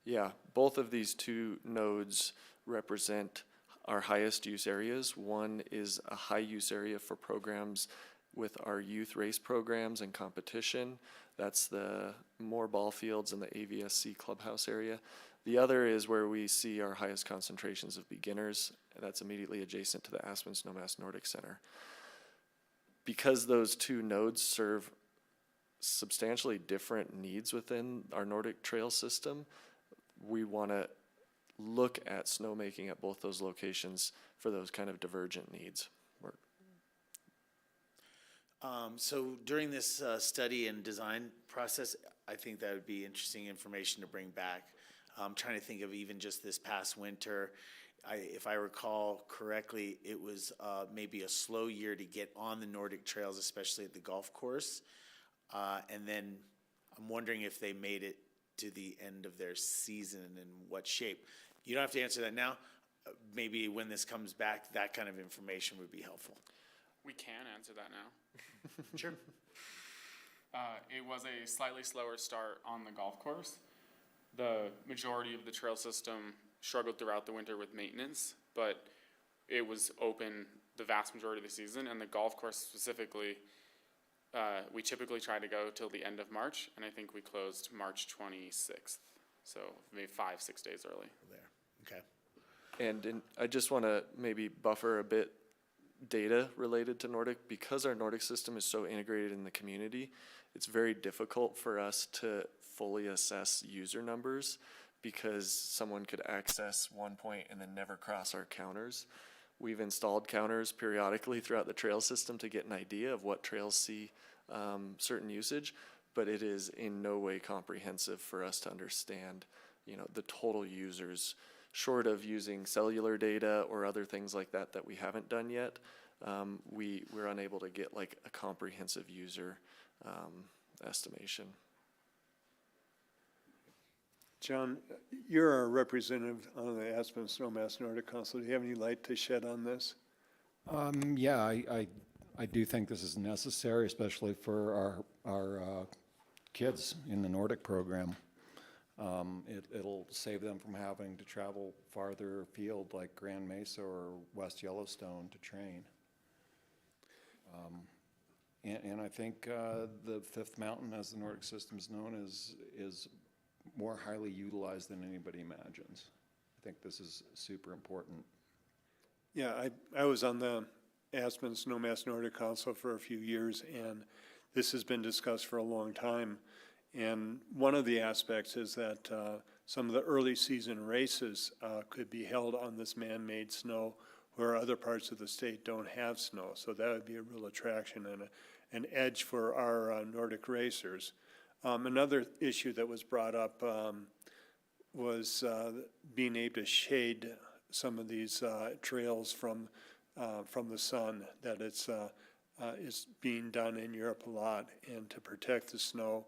Yeah, both of these two nodes represent our highest use areas. One is a high use area for programs with our youth race programs and competition. That's the Moore Ball Fields and the AVSC Clubhouse area. The other is where we see our highest concentrations of beginners. That's immediately adjacent to the Aspen Snowmass Nordic Center. Because those two nodes serve substantially different needs within our Nordic trail system, we want to look at snowmaking at both those locations for those kind of divergent needs. So during this study and design process, I think that would be interesting information to bring back. I'm trying to think of even just this past winter. If I recall correctly, it was maybe a slow year to get on the Nordic trails, especially at the golf course. And then I'm wondering if they made it to the end of their season and in what shape. You don't have to answer that now. Maybe when this comes back, that kind of information would be helpful. We can answer that now. Sure. It was a slightly slower start on the golf course. The majority of the trail system struggled throughout the winter with maintenance, but it was open the vast majority of the season, and the golf course specifically, we typically try to go till the end of March, and I think we closed March 26th, so maybe 5-6 days early. There, okay. And I just want to maybe buffer a bit data related to Nordic. Because our Nordic system is so integrated in the community, it's very difficult for us to fully assess user numbers because someone could access one point and then never cross our counters. We've installed counters periodically throughout the trail system to get an idea of what trails see certain usage, but it is in no way comprehensive for us to understand, the total users. Short of using cellular data or other things like that that we haven't done yet, we're unable to get like a comprehensive user estimation. John, you're a representative on the Aspen Snowmass Nordic Council. Do you have any light to shed on this? Yeah, I do think this is necessary, especially for our kids in the Nordic program. It'll save them from having to travel farther afield like Grand Mesa or West Yellowstone to train. And I think the Fifth Mountain, as the Nordic system is known, is more highly utilized than anybody imagines. I think this is super important. Yeah, I was on the Aspen Snowmass Nordic Council for a few years, and this has been discussed for a long time. And one of the aspects is that some of the early season races could be held on this man-made snow where other parts of the state don't have snow. So that would be a real attraction and an edge for our Nordic racers. Another issue that was brought up was being able to shade some of these trails from the sun, that it's being done in Europe a lot, and to protect the snow.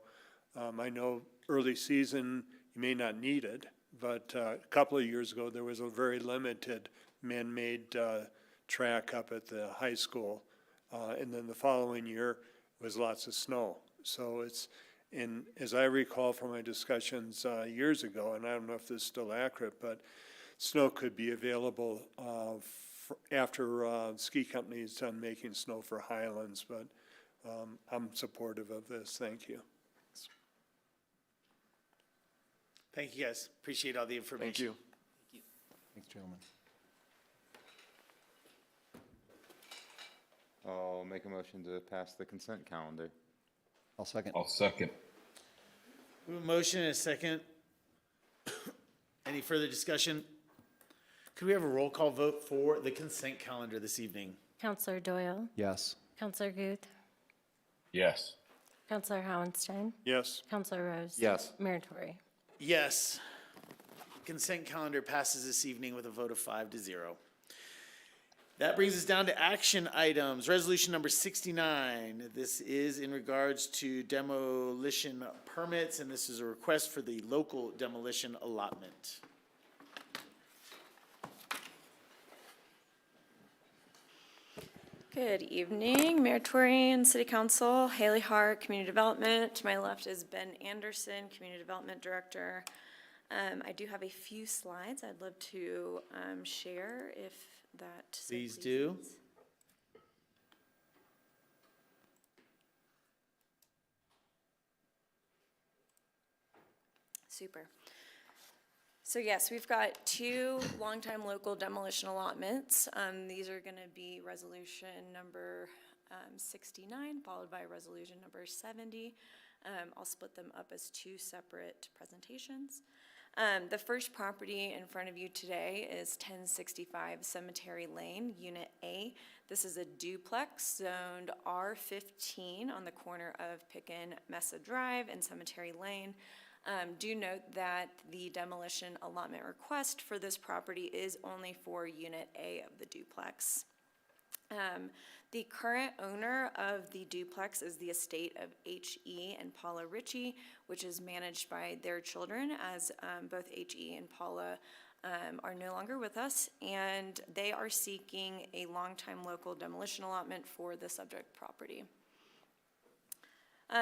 I know early season, you may not need it, but a couple of years ago, there was a very limited man-made track up at the high school. And then the following year was lots of snow. So and as I recall from my discussions years ago, and I don't know if this is still accurate, but snow could be available after ski companies done making snow for Highlands. But I'm supportive of this. Thank you. Thank you, guys. Appreciate all the information. Thank you. Thanks, gentlemen. I'll make a motion to pass the consent calendar. I'll second. We have a motion and a second. Any further discussion? Could we have a roll call vote for the consent calendar this evening? Counselor Doyle? Yes. Counselor Guth? Yes. Counselor Howenstein? Yes. Counselor Rose? Yes. Mayor Tory? Yes. Consent calendar passes this evening with a vote of 5-0. That brings us down to action items. Resolution number 69. This is in regards to demolition permits, and this is a request for the local demolition allotment. Good evening, Mayor Tory and City Council. Haley Hart, Community Development. To my left is Ben Anderson, Community Development Director. I do have a few slides I'd love to share if that so Please do. Super. So yes, we've got two longtime local demolition allotments. These are going to be resolution number 69, followed by resolution number 70. I'll split them up as two separate presentations. The first property in front of you today is 1065 Cemetery Lane, Unit A. This is a duplex zoned R15 on the corner of Picken Mesa Drive and Cemetery Lane. Do note that the demolition allotment request for this property is only for Unit A of the duplex. The current owner of the duplex is the estate of H.E. and Paula Ritchie, which is managed by their children, as both H.E. and Paula are no longer with us, and they are seeking a longtime local demolition allotment for the subject property.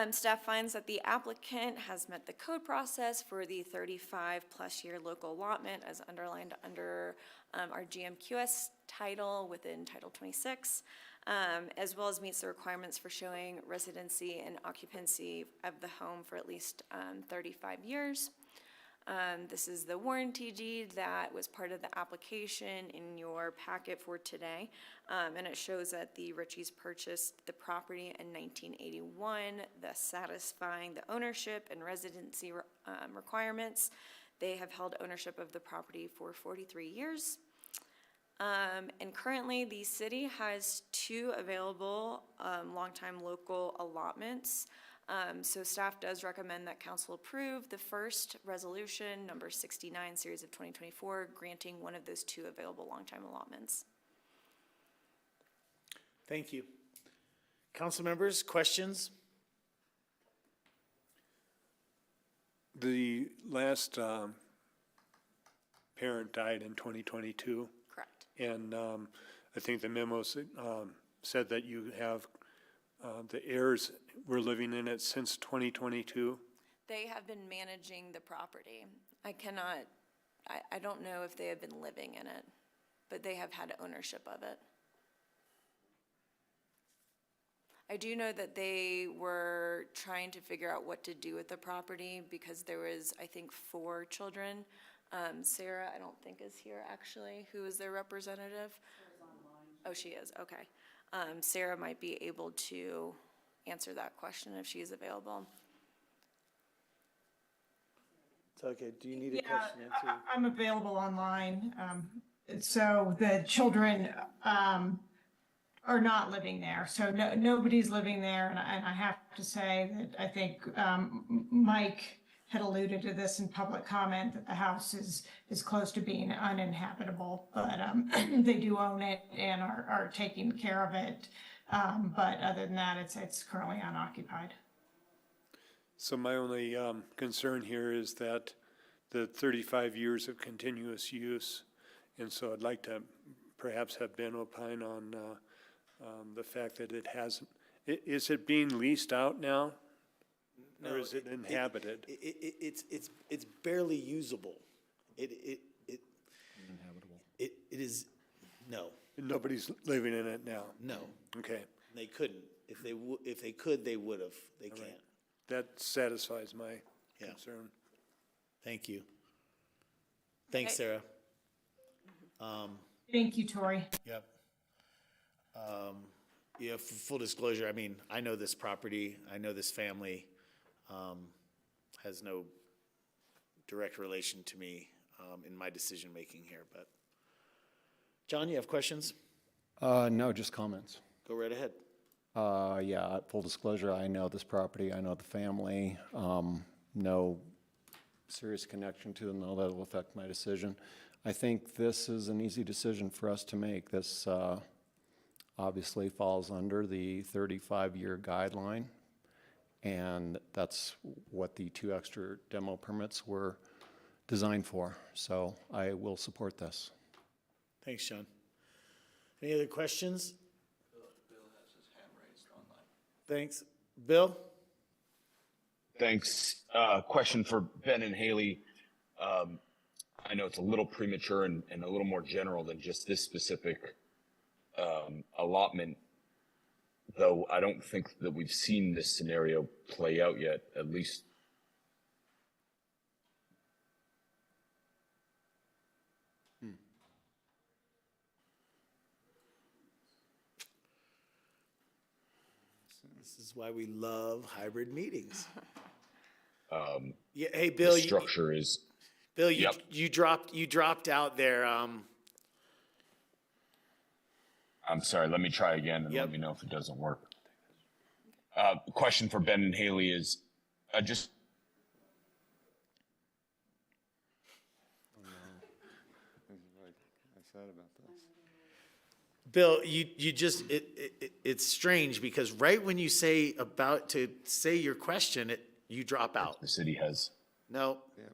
Staff finds that the applicant has met the code process for the 35-plus year local allotment as underlined under our GMQS title within Title 26, as well as meets the requirements for showing residency and occupancy of the home for at least 35 years. This is the warranty deed that was part of the application in your packet for today. And it shows that the Ritchies purchased the property in 1981, thus satisfying the ownership and residency requirements. They have held ownership of the property for 43 years. And currently, the city has two available longtime local allotments. So staff does recommend that council approve the first resolution, number 69, series of 2024, granting one of those two available longtime allotments. Thank you. Council members, questions? The last parent died in 2022. Correct. And I think the memo said that you have the heirs were living in it since 2022. They have been managing the property. I don't know if they have been living in it, but they have had ownership of it. I do know that they were trying to figure out what to do with the property because there was, I think, 4 children. Sarah, I don't think is here actually, who is their representative? Sarah's online. Oh, she is, okay. Sarah might be able to answer that question if she's available. It's okay. Do you need a question answered? I'm available online. So the children are not living there. So nobody's living there. And I have to say that I think Mike had alluded to this in public comment, that the house is close to being uninhabitable, but they do own it and are taking care of it. But other than that, it's currently unoccupied. So my only concern here is that the 35 years of continuous use, and so I'd like to perhaps have Ben opine on the fact that it hasn't, is it being leased out now? Or is it inhabited? It's barely usable. It is, no. Nobody's living in it now? No. Okay. They couldn't. If they could, they would have. They can't. Right. That satisfies my concern. Thank you. Thanks, Sarah. Thank you, Tori. Yep. Yeah, for full disclosure, I mean, I know this property, I know this family, has no direct relation to me in my decision-making here, but. John, you have questions? No, just comments. Go right ahead. Yeah, full disclosure, I know this property, I know the family, no serious connection to them, though that will affect my decision. I think this is an easy decision for us to make. This obviously falls under the 35-year guideline, and that's what the 2 extra demo permits were designed for. So I will support this. Thanks, John. Any other questions? Bill has his hand raised online. Thanks. Bill? Thanks. Question for Ben and Haley. I know it's a little premature and a little more general than just this specific allotment, though I don't think that we've seen this scenario play out yet, at least. This is why we love hybrid meetings. Um, Yeah, hey, the Bill, structure is, Bill, Yep. you dropped out there. I'm sorry, let me try again and Yep. let me know if it doesn't work. Question for Ben and Haley is, just, I said about this. Bill, you just, it's strange because right when you say about to say your question, you drop out. the city has, No. Yep.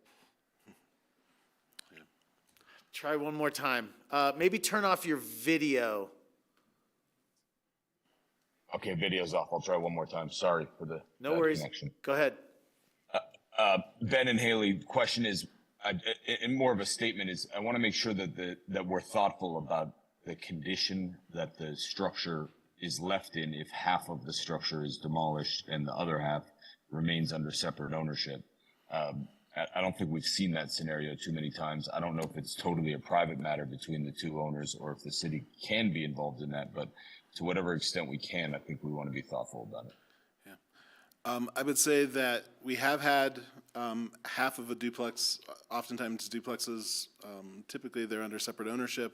Try one more time. Maybe turn off your video. okay, video's off. I'll try one more time. Sorry for the No bad worries. connection. Go ahead. Ben and Haley, question is, and more of a statement is, I want to make sure that we're thoughtful about the condition that the structure is left in if half of the structure is demolished and the other half remains under separate ownership. I don't think we've seen that scenario too many times. I don't know if it's totally a private matter between the two owners or if the city can be involved in that, but to whatever extent we can, I think we want to be thoughtful about it. I would say that we have had half of a duplex, oftentimes duplexes, typically they're under separate ownership.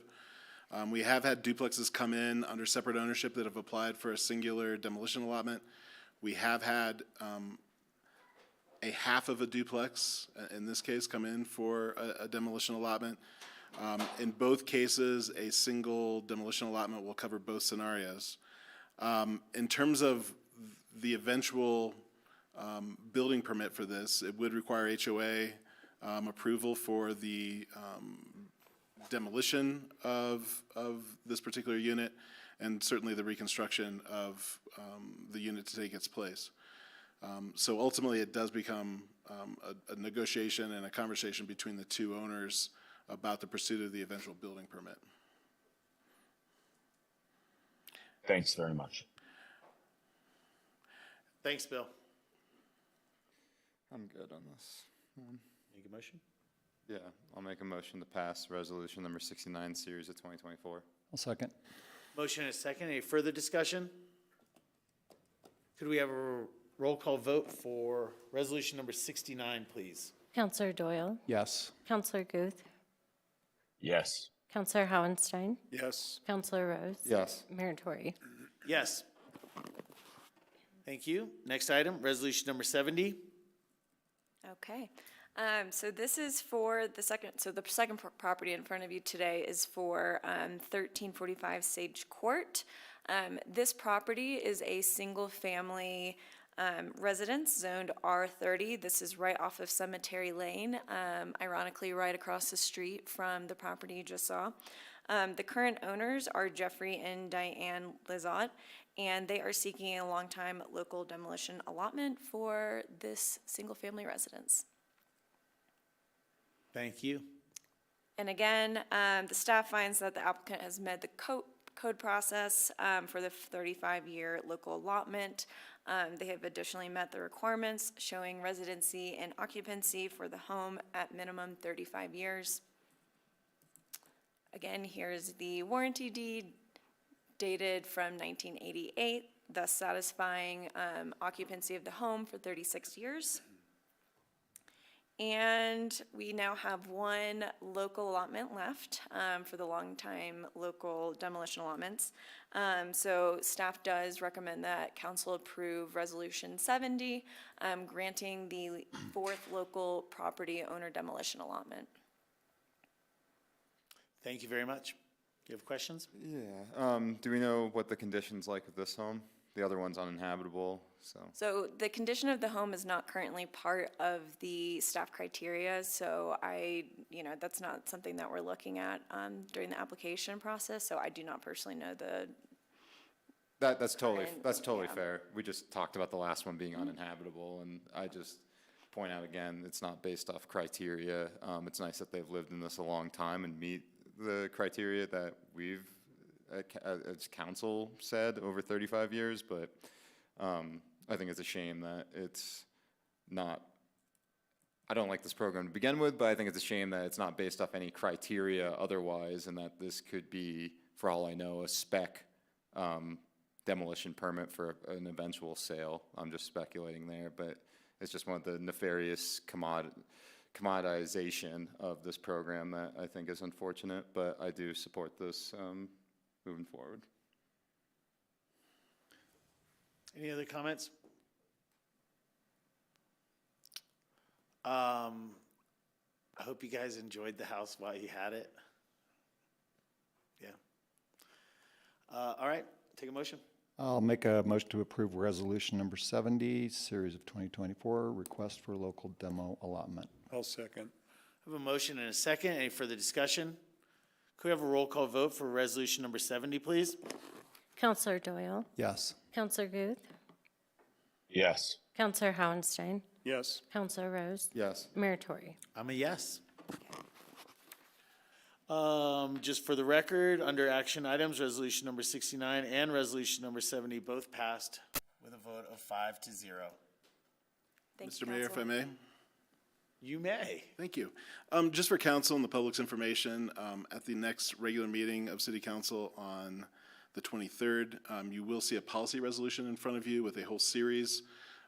We have had duplexes come in under separate ownership that have applied for a singular demolition allotment. We have had a half of a duplex, in this case, come in for a demolition allotment. In both cases, a single demolition allotment will cover both scenarios. In terms of the eventual building permit for this, it would require HOA approval for the demolition of this particular unit and certainly the reconstruction of the unit to take its place. So ultimately, it does become a negotiation and a conversation between the two owners about the pursuit of the eventual building permit. Thanks very much. Thanks, Bill. I'm good on this one. Make a motion? Yeah, I'll make a motion to pass resolution number 69, series of 2024. I'll second. Motion and a second. Any further discussion? Could we have a roll call vote for resolution number 69, please? Counselor Doyle, Yes. Counselor Guth, Yes. Counselor Howenstein, Yes. Counselor Rose. Yes. Mayor Tory. Yes. Thank you. Next item, resolution number 70. Okay. So this is for the second, the second property in front of you today is for 1345 Sage Court. This property is a single-family residence zoned R30. This is right off of Cemetery Lane, ironically right across the street from the property you just saw. The current owners are Jeffrey and Diane Lizotte, and they are seeking a long-time local demolition allotment for this single-family residence. Thank you. And again, the staff finds that the applicant has met the code process for the 35-year local allotment. They have additionally met the requirements showing residency and occupancy for the home at minimum 35 years. Again, here's the warranty deed dated from 1988, thus satisfying occupancy of the home for 36 years. And we now have one local allotment left for the long-time local demolition allotments. So staff does recommend that council approve Resolution 70, granting the fourth local property owner demolition allotment. Thank you very much. Do you have questions? Yeah. Do we know what the condition's like of this home? The other one's uninhabitable, so. So the condition of the home is not currently part of the staff criteria, so that's not something that we're looking at during the application process, so I do not personally know the. That's totally yeah. fair. We just talked about the last one being uninhabitable, and I just point out again, it's not based off criteria. It's nice that they've lived in this a long time and meet the criteria that we've, as council said, over 35 years, but I think it's a shame that it's not, I don't like this program to begin with, but I think it's a shame that it's not based off any criteria otherwise, and that this could be, for all I know, a spec demolition permit for an eventual sale. I'm just speculating there, but it's just one of the nefarious commoditization of this program that I think is unfortunate, but I do support this moving forward. Any other comments? I hope you guys enjoyed the house while you had it. Yeah. All right, take a motion. I'll make a motion to approve resolution number 70, series of 2024, request for local demo allotment. I'll second. I have a motion and a second. Any further discussion? Could we have a roll call vote for resolution number 70, please? Counselor Doyle, Yes. Counselor Guth, Yes. Counselor Howenstein, Yes. Counselor Rose, Yes. Mayor Tory. I'm a yes. Just for the record, under action items, resolution number 69 and resolution number 70 both passed with a vote of 5-0. Mr. Mayor, if I may? You may. Thank you. Just for council and the public's information, at the next regular meeting of City Council on the 23rd, you will see a policy resolution in front of you with a whole series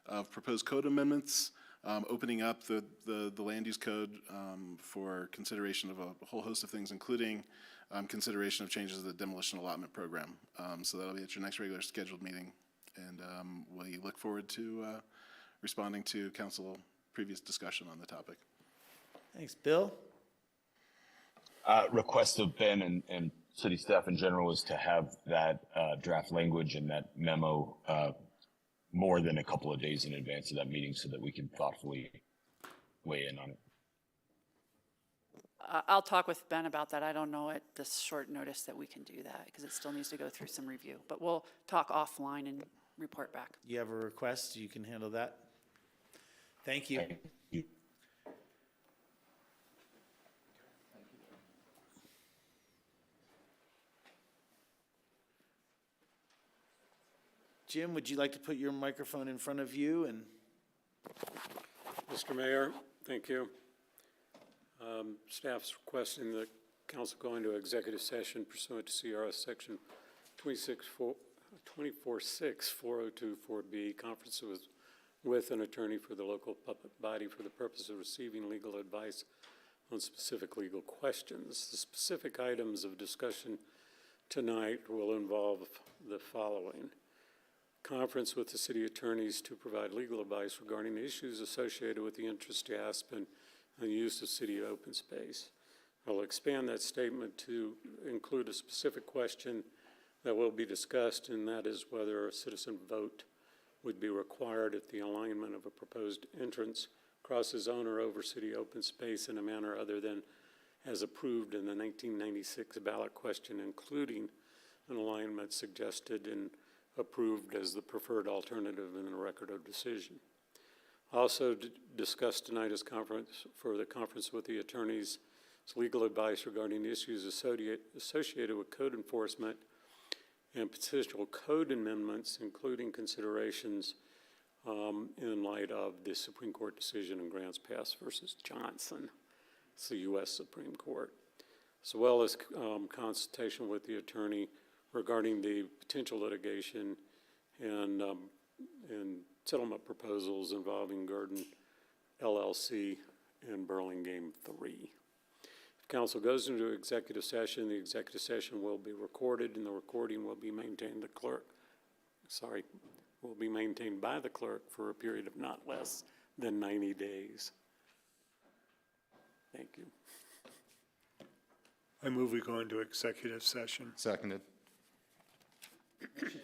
of proposed code amendments, opening up the land use code for consideration of a whole host of things, including consideration of changes to the demolition allotment program. So that'll be at your next regular scheduled meeting. And we look forward to responding to council previous discussion on the topic. Thanks. Bill? Request of Ben and city staff in general is to have that draft language and that memo more than a couple of days in advance of that meeting so that we can thoughtfully weigh in on it. I'll talk with Ben about that. I don't know at this short notice that we can do that because it still needs to go through some review. But we'll talk offline and report back. You have a request? You can handle that? Thank you. Thank you. Jim, would you like to put your microphone in front of you? And Mr. Mayor, thank you. Staff's requesting the council go into executive session pursuant to CRS section 24.6.402.4B, conferences with an attorney for the local public body for the purpose of receiving legal advice on specific legal questions. The specific items of discussion tonight will involve the following. Conference with the city attorneys to provide legal advice regarding issues associated with the interest to Aspen and the use of city open space. I'll expand that statement to include a specific question that will be discussed, and that is whether a citizen vote would be required if the alignment of a proposed entrance crosses on or over city open space in a manner other than as approved in the 1996 ballot question, including an alignment suggested and approved as the preferred alternative in the record of decision. Also discussed tonight is for the conference with the attorneys legal advice regarding issues associated with code enforcement and potential code amendments, including considerations in light of the Supreme Court decision in Grants Pass versus Johnson. It's the U.S. Supreme Court, as well as consultation with the attorney regarding the potential litigation and settlement proposals involving Gurdon LLC and Burlingame 3. If council goes into executive session, the executive session will be recorded and the recording will be maintained will be maintained by the clerk for a period of not less than 90 days. Thank you. I move we go into executive session. Seconded.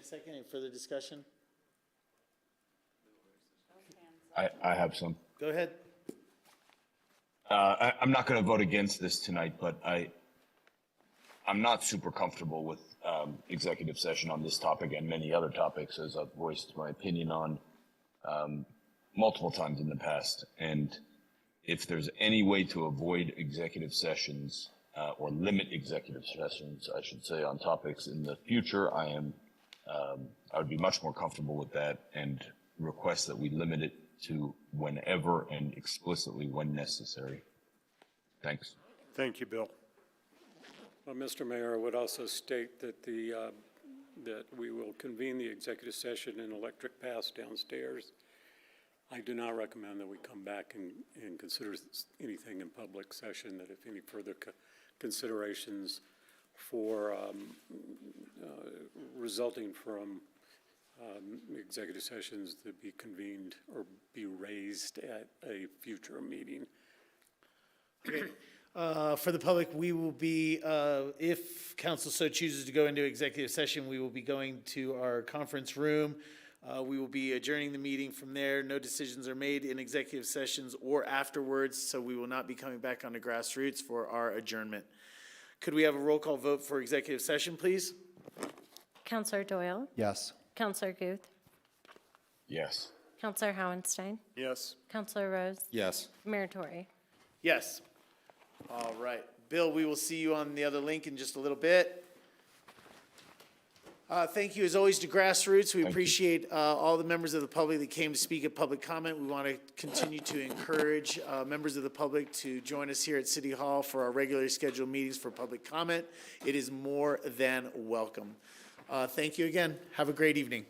Second, any further discussion? I have some. Go ahead. I'm not going to vote against this tonight, but I'm not super comfortable with executive session on this topic and many other topics, as I've voiced my opinion on multiple times in the past. And if there's any way to avoid executive sessions or limit executive sessions, I should say, on topics in the future, I would be much more comfortable with that and request that we limit it to whenever and explicitly when necessary. Thanks. Thank you, Bill. Well, Mr. Mayor, I would also state that that we will convene the executive session in electric pass downstairs. I do not recommend that we come back and consider anything in public session, that if any further considerations for resulting from executive sessions to be convened or be raised at a future meeting. Okay. For the public, we will be, if council so chooses to go into executive session, we will be going to our conference room. We will be adjourning the meeting from there. No decisions are made in executive sessions or afterwards, so we will not be coming back onto GrassRoots for our adjournment. Could we have a roll call vote for executive session, please? Counselor Doyle? Yes. Counselor Guth? Yes. Counselor Howenstein? Yes. Counselor Rose? Yes. Mayor Tory? Yes. All right. Bill, we will see you on the other link in just a little bit. Thank you, as always, to GrassRoots. We appreciate all the members of the public that came to speak at public comment. We want to continue to encourage members of the public to join us here at City Hall for our regularly scheduled meetings for public comment. It is more than welcome. Thank you again. Have a great evening.